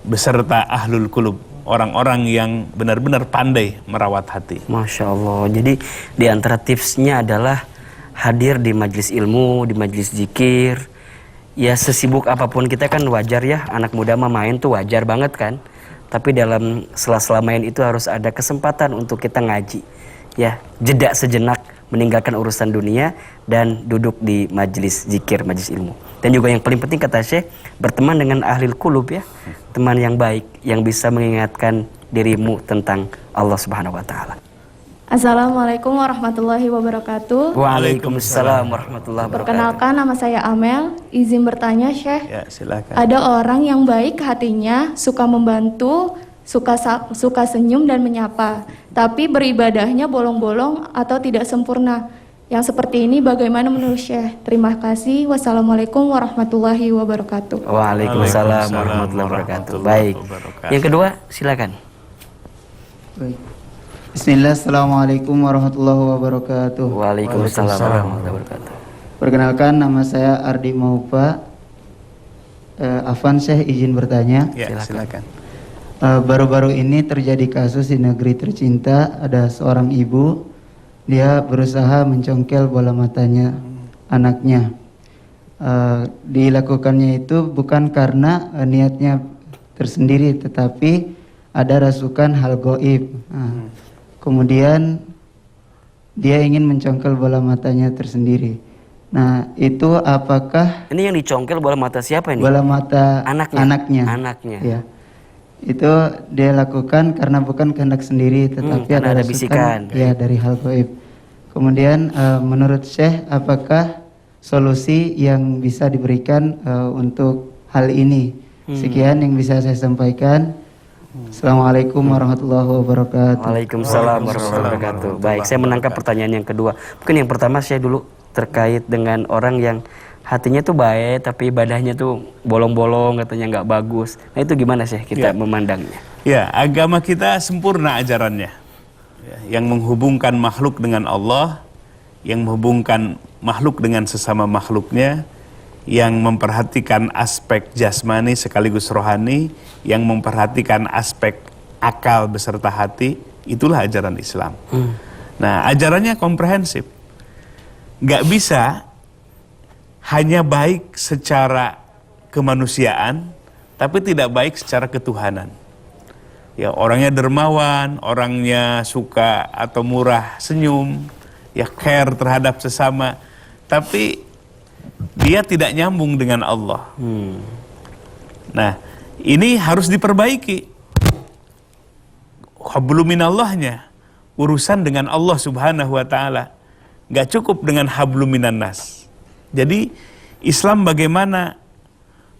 A: beserta ahlul qulub, orang-orang yang benar-benar pandai merawat hati.
C: Masya Allah. Jadi di antara tipsnya adalah hadir di majlis ilmu, di majlis zikir. Ya, sesibuk apapun kita kan wajar ya, anak muda mah main tuh wajar banget kan. Tapi dalam sela-sela main itu harus ada kesempatan untuk kita ngaji. Ya, jeda sejenak meninggalkan urusan dunia dan duduk di majlis zikir, majlis ilmu. Dan juga yang paling penting kata Syekh, berteman dengan ahlil qulub ya, teman yang baik yang bisa mengingatkan dirimu tentang Allah Subhanahu wa taala.
E: Assalamualaikum warahmatullahi wabarakatuh.
C: Waalaikumsalam warahmatullahi wabarakatuh.
E: Perkenalkan, nama saya Amel. Izin bertanya, Syekh.
A: Ya, silakan.
E: Ada orang yang baik hatinya, suka membantu, suka senyum dan menyapa, tapi beribadahnya bolong-bolong atau tidak sempurna. Yang seperti ini bagaimana menurut Syekh? Terima kasih. Wassalamualaikum warahmatullahi wabarakatuh.
C: Waalaikumsalam warahmatullahi wabarakatuh. Baik. Yang kedua, silakan.
F: Baik. Bismillah, Assalamualaikum warahmatullahi wabarakatuh.
C: Waalaikumsalam warahmatullahi wabarakatuh.
F: Perkenalkan, nama saya Ardi Maupa. Afan, Syekh izin bertanya.
A: Ya, silakan.
F: Baru-baru ini terjadi kasus di negeri tercinta. Ada seorang ibu, dia berusaha mencongkel bola matanya anaknya. Dilakukannya itu bukan karena niatnya tersendiri, tetapi ada rasukan hal goib. Kemudian dia ingin mencongkel bola matanya tersendiri. Nah, itu apakah
C: Ini yang dicongkel bola mata siapa ini?
F: bola mata
C: Anaknya.
F: Ya. Itu dia lakukan karena bukan kehendak sendiri, tetapi
C: karena ada
F: rasukan,
C: bisikan.
F: ya, dari hal gaib. Kemudian menurut Syekh, apakah solusi yang bisa diberikan untuk hal ini? Sekian yang bisa saya sampaikan. Assalamualaikum warahmatullahi wabarakatuh.
C: Waalaikumsalam warahmatullahi wabarakatuh. Baik, saya menangkap pertanyaan yang kedua. Mungkin yang pertama saya dulu terkait dengan orang yang hatinya tuh baik tapi ibadahnya tuh bolong-bolong, katanya nggak bagus. Nah, itu gimana sih kita memandangnya?
A: Ya, agama kita sempurna ajarannya. Ya, yang menghubungkan makhluk dengan Allah, yang menghubungkan makhluk dengan sesama makhluknya, yang memperhatikan aspek jasmani sekaligus rohani, yang memperhatikan aspek akal beserta hati, itulah ajaran Islam. Nah, ajarannya komprehensif. Nggak bisa hanya baik secara kemanusiaan, tapi tidak baik secara ketuhanan. Ya, orangnya dermawan, orangnya suka atau murah senyum, ya care terhadap sesama, tapi dia tidak nyambung dengan Allah. Nah, ini harus diperbaiki. Habluminallahnya, urusan dengan Allah Subhanahu wa Ta'ala, gak cukup dengan habluminan nas. Jadi Islam bagaimana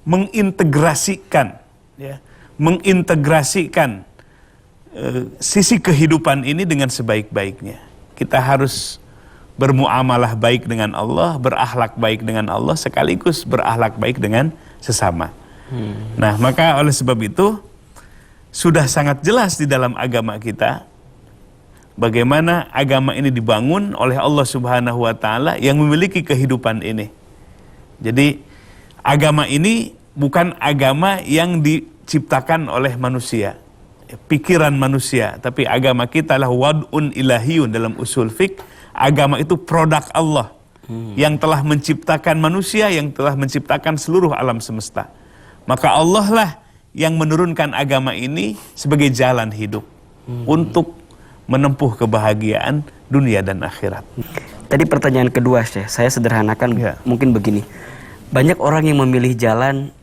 A: mengintegrasikan, ya, mengintegrasikan sisi kehidupan ini dengan sebaik-baiknya. Kita harus bermuamalah baik dengan Allah, berakhlak baik dengan Allah, sekaligus berakhlak baik dengan sesama. Nah, maka oleh sebab itu sudah sangat jelas di dalam agama kita bagaimana agama ini dibangun oleh Allah Subhanahu wa Ta'ala yang memiliki kehidupan ini. Jadi agama ini bukan agama yang diciptakan oleh manusia, pikiran manusia, tapi agama kita adalah wad'un ilahiyun dalam usul fiqh. Agama itu produk Allah yang telah menciptakan manusia, yang telah menciptakan seluruh alam semesta. Maka Allah lah yang menurunkan agama ini sebagai jalan hidup untuk menempuh kebahagiaan dunia dan akhirat.
C: Tadi pertanyaan kedua, Syekh, saya sederhanakan mungkin begini. Banyak orang yang memilih jalan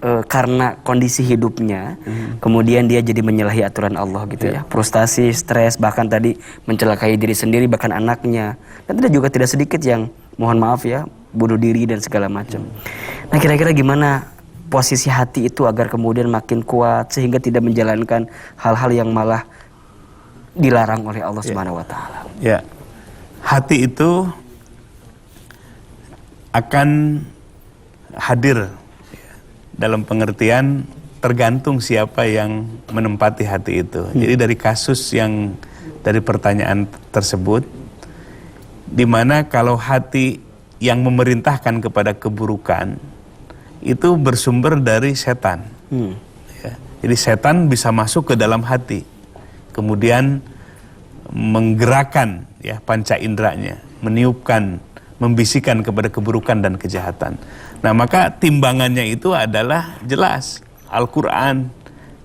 C: karena kondisi hidupnya, kemudian dia jadi menyalahi aturan Allah gitu ya. Frustasi, stres, bahkan tadi mencelakai diri sendiri, bahkan anaknya. Dan juga tidak sedikit yang mohon maaf ya, bunuh diri dan segala macam. Nah, kira-kira gimana posisi hati itu agar kemudian makin kuat sehingga tidak menjalankan hal-hal yang malah dilarang oleh Allah Subhanahu wa Ta'ala?
A: Ya, hati itu akan hadir dalam pengertian tergantung siapa yang menempati hati itu. Jadi dari kasus yang dari pertanyaan tersebut, di mana kalau hati yang memerintahkan kepada keburukan itu bersumber dari setan. Ya. Jadi setan bisa masuk ke dalam hati, kemudian menggerakkan ya panca inderanya, meniupkan, membisikkan kepada keburukan dan kejahatan. Nah, maka timbangannya itu adalah jelas Al-Quran.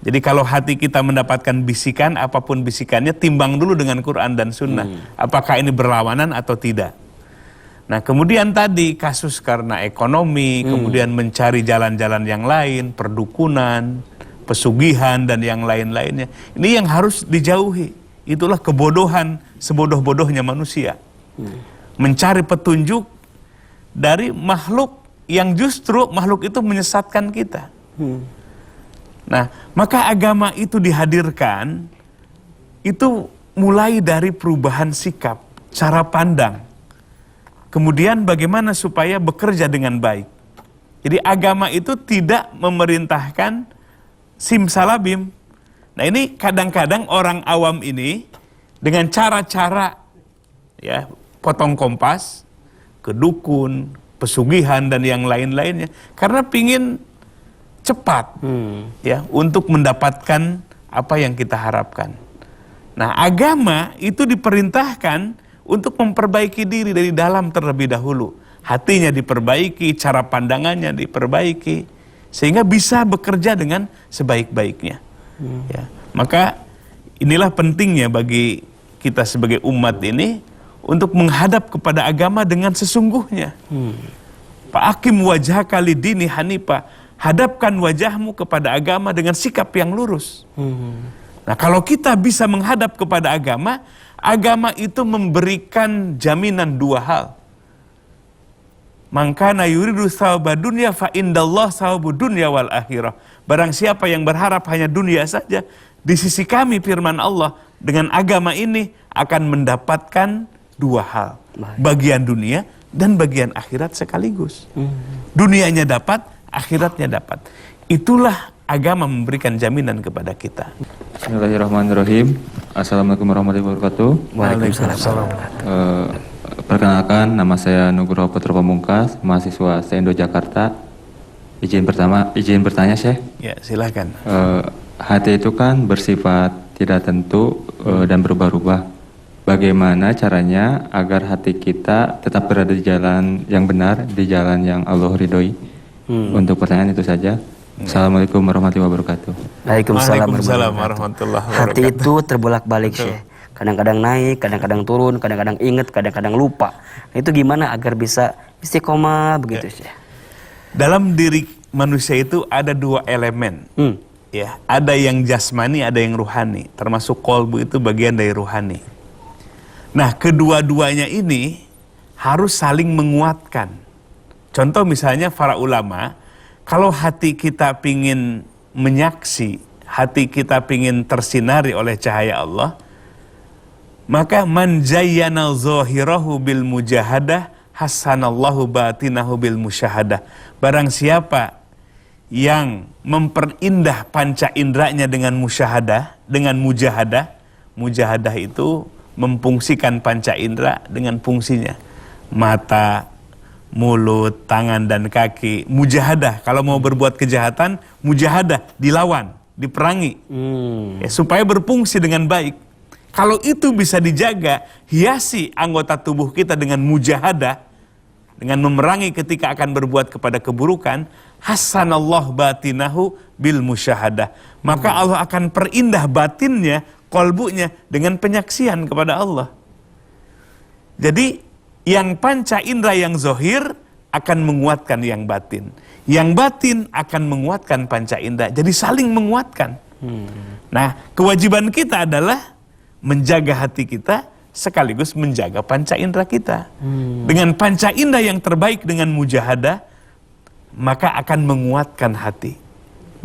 A: Jadi kalau hati kita mendapatkan bisikan, apapun bisikannya, timbang dulu dengan Quran dan Sunnah. Apakah ini berlawanan atau tidak? Nah, kemudian tadi kasus karena ekonomi, kemudian mencari jalan-jalan yang lain, perdukunan, pesugihan dan yang lain-lainnya. Ini yang harus dijauhi. itulah kebodohan sebodoh-bodohnya manusia. Mencari petunjuk dari makhluk yang justru makhluk itu menyesatkan kita. Nah, maka agama itu dihadirkan, itu mulai dari perubahan sikap, cara pandang. Kemudian bagaimana supaya bekerja dengan baik. Jadi agama itu tidak memerintahkan simsalabim. Nah, ini kadang-kadang orang awam ini dengan cara-cara ya potong kompas, kedukun, pesugihan dan yang lain-lainnya, karena pingin cepat ya untuk mendapatkan apa yang kita harapkan. Nah, agama itu diperintahkan untuk memperbaiki diri dari dalam terlebih dahulu. Hatinya diperbaiki, cara pandangannya diperbaiki, sehingga bisa bekerja dengan sebaik-baiknya. Ya, maka inilah pentingnya bagi kita sebagai umat ini untuk menghadap kepada agama dengan sesungguhnya. Fa'akim wajhaka lidini hanifa, hadapkan wajahmu kepada agama dengan sikap yang lurus. Nah, kalau kita bisa menghadap kepada agama, agama itu memberikan jaminan dua hal. Mangkana yuridu thawaba dunya fa indallah thawabu dunya wal akhirah. Barang siapa yang berharap hanya dunia saja, di sisi kami firman Allah, dengan agama ini akan mendapatkan dua hal. Bagian dunia dan bagian akhirat sekaligus. Dunianya dapat, akhiratnya dapat. Itulah agama memberikan jaminan kepada kita.
G: Bismillahirrahmanirrahim. Assalamualaikum warahmatullahi wabarakatuh.
C: Waalaikumsalam.
G: Perkenalkan, nama saya Nugroho Putra Pamungkas, mahasiswa Sendo Jakarta. Izin bertanya, Syekh.
A: Ya, silakan.
G: Hati itu kan bersifat tidak tentu dan berubah-ubah. Bagaimana caranya agar hati kita tetap berada di jalan yang benar, di jalan yang Allah ridhoi? Untuk pertanyaan itu saja. Assalamualaikum warahmatullahi wabarakatuh.
A: Waalaikumsalam warahmatullahi wabarakatuh.
C: Hati itu terbolak-balik, Syekh. Kadang-kadang naik, kadang-kadang turun, kadang-kadang ingat, kadang-kadang lupa. Nah, itu gimana agar bisa istiqomah begitu, Syekh?
A: Dalam diri manusia itu ada dua elemen. Ya, ada yang jasmani, ada yang ruhani. Termasuk kolbu itu bagian dari ruhani. Nah, kedua-duanya ini harus saling menguatkan. Contoh misalnya para ulama, kalau hati kita pingin menyaksi, hati kita pingin tersinari oleh cahaya Allah, maka man jayyana zahirahu bil mujahadah hasanallahu batinahu bil musyahadah. Barang siapa yang memperindah panca inderanya dengan musyahadah, dengan mujahadah. Mujahadah itu memfungsikan panca indera dengan fungsinya. Mata, mulut, tangan dan kaki. Mujahadah, kalau mau berbuat kejahatan, mujahadah, dilawan, diperangi. Ya, supaya berfungsi dengan baik. Kalau itu bisa dijaga, hiasi anggota tubuh kita dengan mujahadah, dengan memerangi ketika akan berbuat kepada keburukan, hasanallah batinahu bil musyahadah. Maka Allah akan perindah batinnya, kolbunya dengan penyaksian kepada Allah. Jadi yang panca indera yang zohir akan menguatkan yang batin. Yang batin akan menguatkan panca indera. Jadi saling menguatkan. Nah, kewajiban kita adalah menjaga hati kita sekaligus menjaga panca indera kita. Dengan panca indera yang terbaik dengan mujahadah, maka akan menguatkan hati.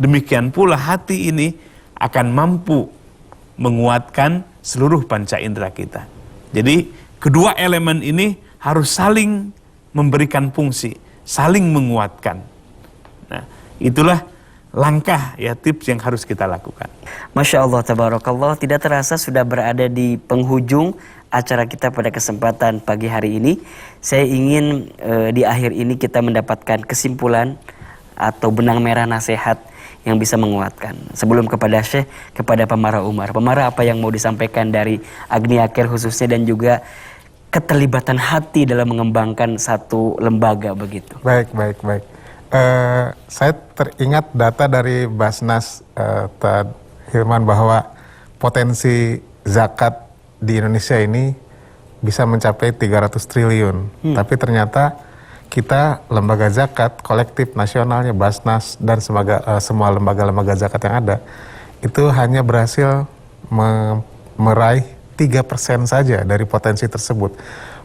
A: Demikian pula hati ini akan mampu menguatkan seluruh panca indera kita. Jadi kedua elemen ini harus saling memberikan fungsi, saling menguatkan. Nah, itulah langkah ya, tips yang harus kita lakukan.
C: Masya Allah, tabarakallah. Tidak terasa sudah berada di penghujung acara kita pada kesempatan pagi hari ini. Saya ingin di akhir ini kita mendapatkan kesimpulan atau benang merah nasihat yang bisa menguatkan. Sebelum kepada Syekh, kepada Pamara Umar. Pamara, apa yang mau disampaikan dari Agniaker khususnya dan juga keterlibatan hati dalam mengembangkan satu lembaga begitu?
B: Baik. Saya teringat data dari Basnas Hilman bahwa potensi zakat di Indonesia ini bisa mencapai 300 triliun. Tapi ternyata kita lembaga zakat kolektif nasionalnya Basnas dan semua lembaga-lembaga zakat yang ada itu hanya berhasil meraih 3% saja dari potensi tersebut.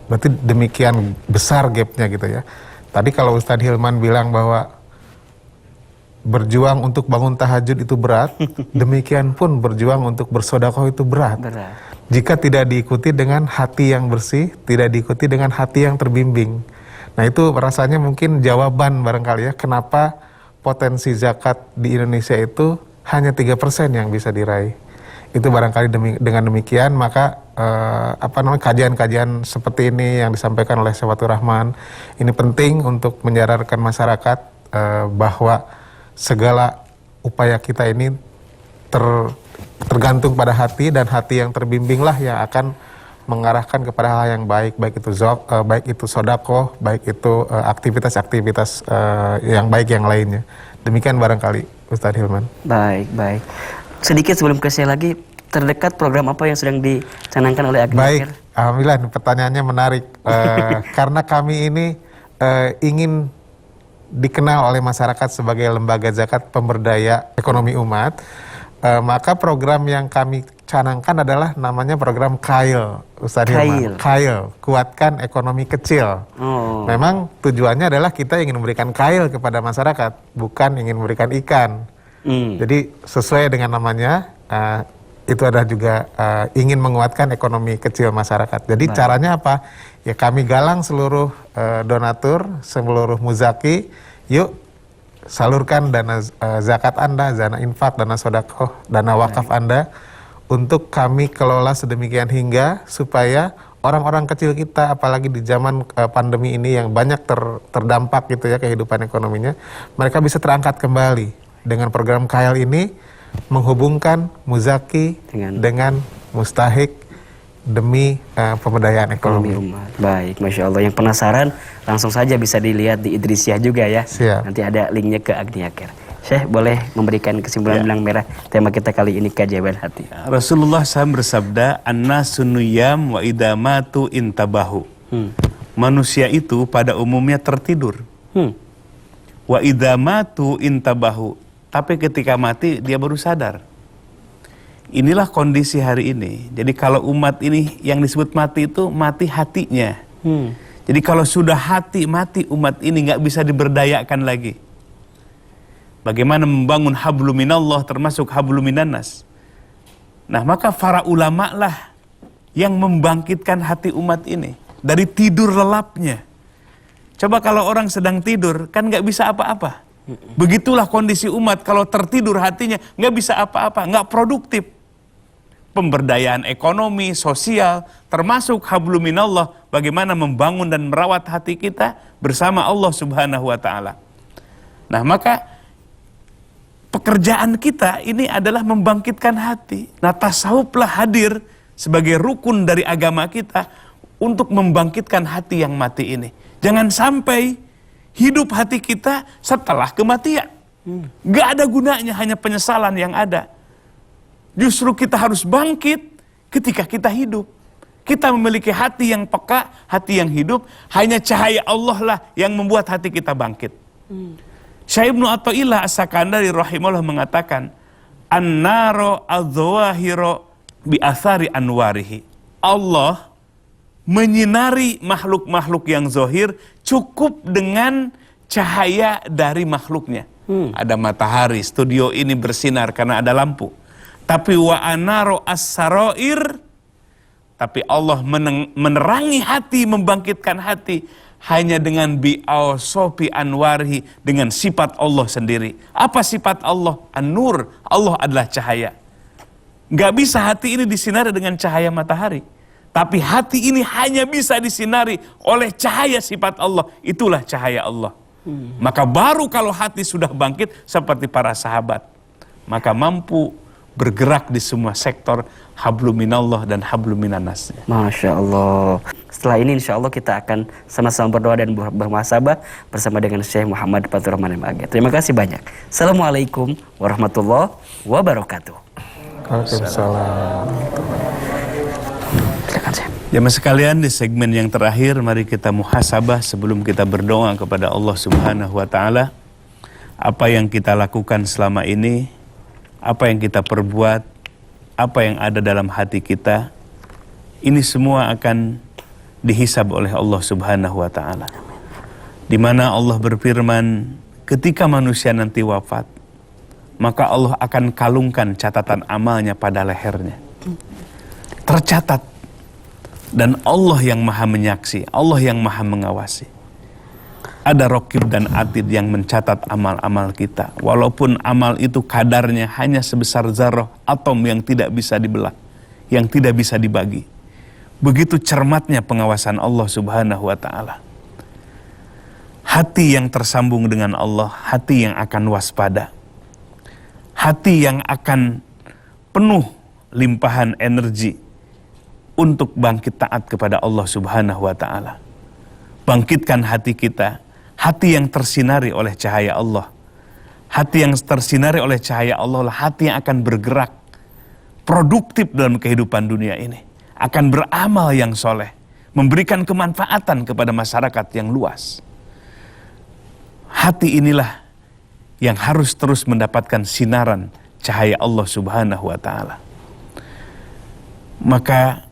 B: Berarti demikian besar gapnya gitu ya. Tadi kalau Ustadz Hilman bilang bahwa berjuang untuk bangun tahajud itu berat, demikian pun berjuang untuk bersedekah itu berat. Jika tidak diikuti dengan hati yang bersih, tidak diikuti dengan hati yang terbimbing. Nah itu rasanya mungkin jawaban barangkali ya, kenapa potensi zakat di Indonesia itu hanya 3% yang bisa diraih. Itu barangkali dengan demikian maka kajian-kajian seperti ini yang disampaikan oleh Syekh Fatur Rahman ini penting untuk menyadarkan masyarakat bahwa segala upaya kita ini tergantung pada hati, dan hati yang terbimbinglah yang akan mengarahkan kepada hal yang baik, baik itu sodako, baik itu aktivitas-aktivitas yang baik yang lainnya. Demikian barangkali Ustadz Hilman.
C: Baik. Sedikit sebelum ke saya lagi, terdekat program apa yang sedang dicanangkan oleh Agni
B: Baik,
C: Akhir?
B: alhamdulillah pertanyaannya menarik. Karena kami ini ingin dikenal oleh masyarakat sebagai lembaga zakat pemberdaya ekonomi umat, maka program yang kami canangkan adalah namanya program KAIL, Ustadz Hilman. KAIL, kuatkan ekonomi kecil. Memang tujuannya adalah kita ingin memberikan KAIL kepada masyarakat, bukan ingin memberikan ikan. Jadi sesuai dengan namanya, itu adalah juga ingin menguatkan ekonomi kecil masyarakat. Jadi caranya apa? Ya kami galang seluruh donatur, seluruh muzaki, yuk salurkan dana zakat Anda, dana infak, dana sedekah, dana wakaf Anda untuk kami kelola sedemikian hingga supaya orang-orang kecil kita, apalagi di zaman pandemi ini yang banyak terdampak gitu ya kehidupan ekonominya, mereka bisa terangkat kembali. Dengan program KAIL ini menghubungkan muzaki dengan mustahik demi pemberdayaan ekonomi
C: umat. Baik, Masya Allah. Yang penasaran langsung saja bisa dilihat di Idrisiyah juga ya.
B: Siap.
C: Nanti ada linknya ke Agni Akhir. Syekh boleh memberikan kesimpulan benang merah tema kita kali ini, keajaiban hati.
A: Rasulullah SAW bersabda, "An-nasu niyam wa idza matu intabahu." Manusia itu pada umumnya tertidur. Wa idza matu intabahu. Tapi ketika mati dia baru sadar. Inilah kondisi hari ini. Jadi kalau umat ini yang disebut mati itu mati hatinya. Jadi kalau sudah hati mati, umat ini nggak bisa diberdayakan lagi. Bagaimana membangun hablum minallah termasuk hablum minannas. Nah maka para ulama lah yang membangkitkan hati umat ini dari tidur lelapnya. Coba kalau orang sedang tidur kan nggak bisa apa-apa. Begitulah kondisi umat kalau tertidur hatinya, nggak bisa apa-apa, nggak produktif. Pemberdayaan ekonomi, sosial, termasuk hablum minallah, bagaimana membangun dan merawat hati kita bersama Allah Subhanahu wa Ta'ala. Nah maka pekerjaan kita ini adalah membangkitkan hati. Nah tasawuflah hadir sebagai rukun dari agama kita untuk membangkitkan hati yang mati ini. Jangan sampai hidup hati kita setelah kematian. Gak ada gunanya, hanya penyesalan yang ada. Justru kita harus bangkit ketika kita hidup. Kita memiliki hati yang peka, hati yang hidup. Hanya cahaya Allah lah yang membuat hati kita bangkit. Syekh Ibnu Athaillah As-Sakandari rahimahullah mengatakan, "An-naro adz-dzawahiro bi athari anwarihi." Allah menyinari makhluk-makhluk yang zohir cukup dengan cahaya dari makhluknya. Ada matahari, studio ini bersinar karena ada lampu. Tapi wa anaro as-sarair, tapi Allah menerangi hati, membangkitkan hati hanya dengan bi'ausofi anwarhi, dengan sifat Allah sendiri. Apa sifat Allah? An-nur, Allah adalah cahaya. Gak bisa hati ini disinari dengan cahaya matahari. Tapi hati ini hanya bisa disinari oleh cahaya sifat Allah. Itulah cahaya Allah. Maka baru kalau hati sudah bangkit seperti para sahabat, maka mampu bergerak di semua sektor hablum minallah dan hablum minannas.
C: Masya Allah. Setelah ini insya Allah kita akan sama-sama berdoa dan bermuhasabah bersama dengan Syekh Muhammad Fatur Rahman Al-Agir. Terima kasih banyak. Assalamualaikum warahmatullahi wabarakatuh.
B: Waalaikumsalam.
A: Jemaah sekalian, di segmen yang terakhir mari kita muhasabah sebelum kita berdoa kepada Allah Subhanahu wa Ta'ala. Apa yang kita lakukan selama ini, apa yang kita perbuat, apa yang ada dalam hati kita, Ini semua akan dihisab oleh Allah Subhanahu wa taala. Di mana Allah berfirman, ketika manusia nanti wafat, maka Allah akan kalungkan catatan amalnya pada lehernya. Tercatat. Dan Allah yang maha menyaksi, Allah yang maha mengawasi. Ada Raqib dan Atid yang mencatat amal-amal kita. Walaupun amal itu kadarnya hanya sebesar zarah atom yang tidak bisa dibelah, yang tidak bisa dibagi. Begitu cermatnya pengawasan Allah Subhanahu wa taala. Hati yang tersambung dengan Allah, hati yang akan waspada. Hati yang akan penuh limpahan energi untuk bangkit taat kepada Allah Subhanahu wa taala. Bangkitkan hati kita, hati yang tersinari oleh cahaya Allah. Hati yang tersinari oleh cahaya Allah lah hati yang akan bergerak produktif dalam kehidupan dunia ini, akan beramal yang soleh, memberikan kemanfaatan kepada masyarakat yang luas. Hati inilah yang harus terus mendapatkan sinaran cahaya Allah Subhanahu wa taala. Maka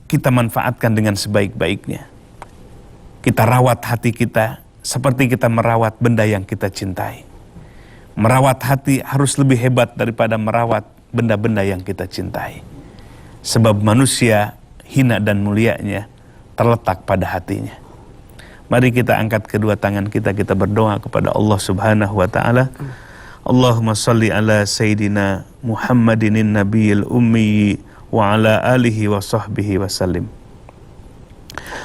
A: kita manfaatkan dengan sebaik-baiknya. Kita rawat hati kita seperti kita merawat benda yang kita cintai. Merawat hati harus lebih hebat daripada merawat benda-benda yang kita cintai. Sebab manusia hina dan mulianya terletak pada hatinya. Mari kita angkat kedua tangan kita berdoa kepada Allah Subhanahu wa taala. Allahumma salli ala Sayyidina Muhammadinin Nabiyil Ummi wa ala alihi wa sahbihi wa sallim.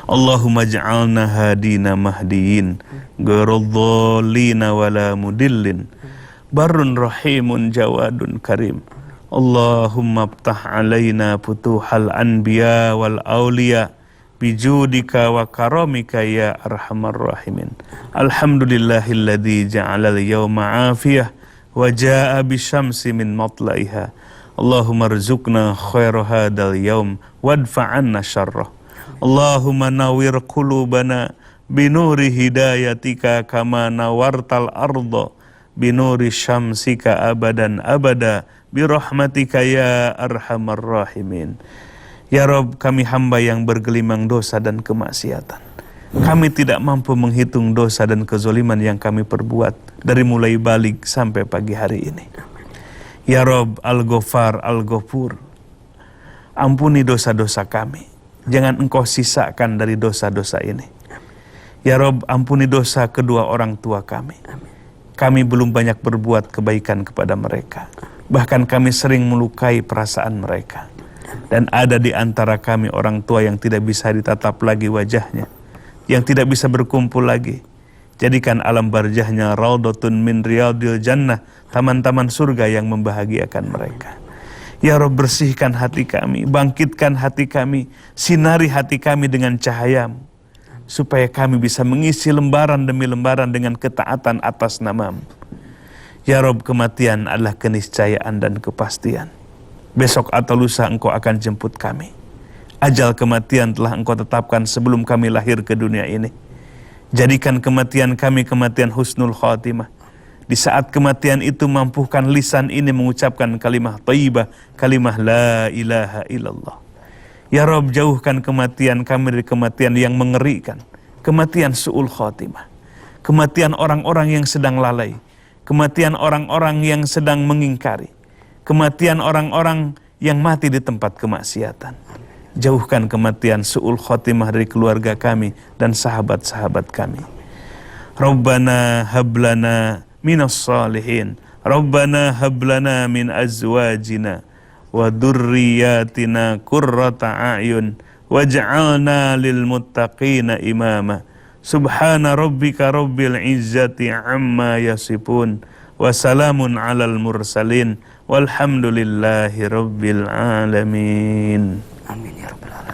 A: Allahumma ja'alna hadina mahdiyin gharadh-dhalina wala mudillin barrun rahimun jawadun karim. Allahumma aftah alaina futuhal anbiya wal awliya bijudika wa karamika ya arhamar rahimin. Alhamdulillahilladzi ja'alal yawma afiyah wa ja'a bisyamsi min matlaiha. Allahumma rzuqna khaira hadal yawm wadfa'anna syarrah. Allahumma nawwir qulubana binuri hidayatika kama nawartal arda binuri syamsika abadan abada birahmatika ya arhamar rahimin. Ya Rabb, kami hamba yang bergelimang dosa dan kemaksiatan. Kami tidak mampu menghitung dosa dan kezaliman yang kami perbuat dari mulai balik sampai pagi hari ini. Ya Rabb Al-Ghafar Al-Ghafur, ampuni dosa-dosa kami. Jangan Engkau sisakan dari dosa-dosa ini. Ya Rabb, ampuni dosa kedua orang tua kami. Kami belum banyak berbuat kebaikan kepada mereka. Bahkan kami sering melukai perasaan mereka. Dan ada di antara kami orang tua yang tidak bisa ditatap lagi wajahnya, yang tidak bisa berkumpul lagi. Jadikan alam barjahnya raudhatun min riyadil jannah, taman-taman surga yang membahagiakan mereka. Ya Rabb, bersihkan hati kami, bangkitkan hati kami, sinari hati kami dengan cahaya-Mu, supaya kami bisa mengisi lembaran demi lembaran dengan ketaatan atas nama-Mu. Ya Rabb, kematian adalah keniscayaan dan kepastian. Besok atau lusa Engkau akan jemput kami. Ajal kematian telah Engkau tetapkan sebelum kami lahir ke dunia ini. Jadikan kematian kami kematian husnul khatimah. Di saat kematian itu mampukan lisan ini mengucapkan kalimah thayyibah, kalimah la ilaha illallah. Ya Rabb, jauhkan kematian kami dari kematian yang mengerikan, kematian su'ul khatimah, kematian orang-orang yang sedang lalai, kematian orang-orang yang sedang mengingkari, kematian orang-orang yang mati di tempat kemaksiatan. Jauhkan kematian su'ul khatimah dari keluarga kami dan sahabat-sahabat kami. Rabbana hablana minas salihin. Rabbana hablana min azwajina wa dhurriyyatina qurrata a'yun waj'alna lil muttaqina imama. Subhana rabbika rabbil izzati amma yasifun wa salamun alal mursalin walhamdulillahi rabbil alamin.
C: Amin ya rabbal alamin.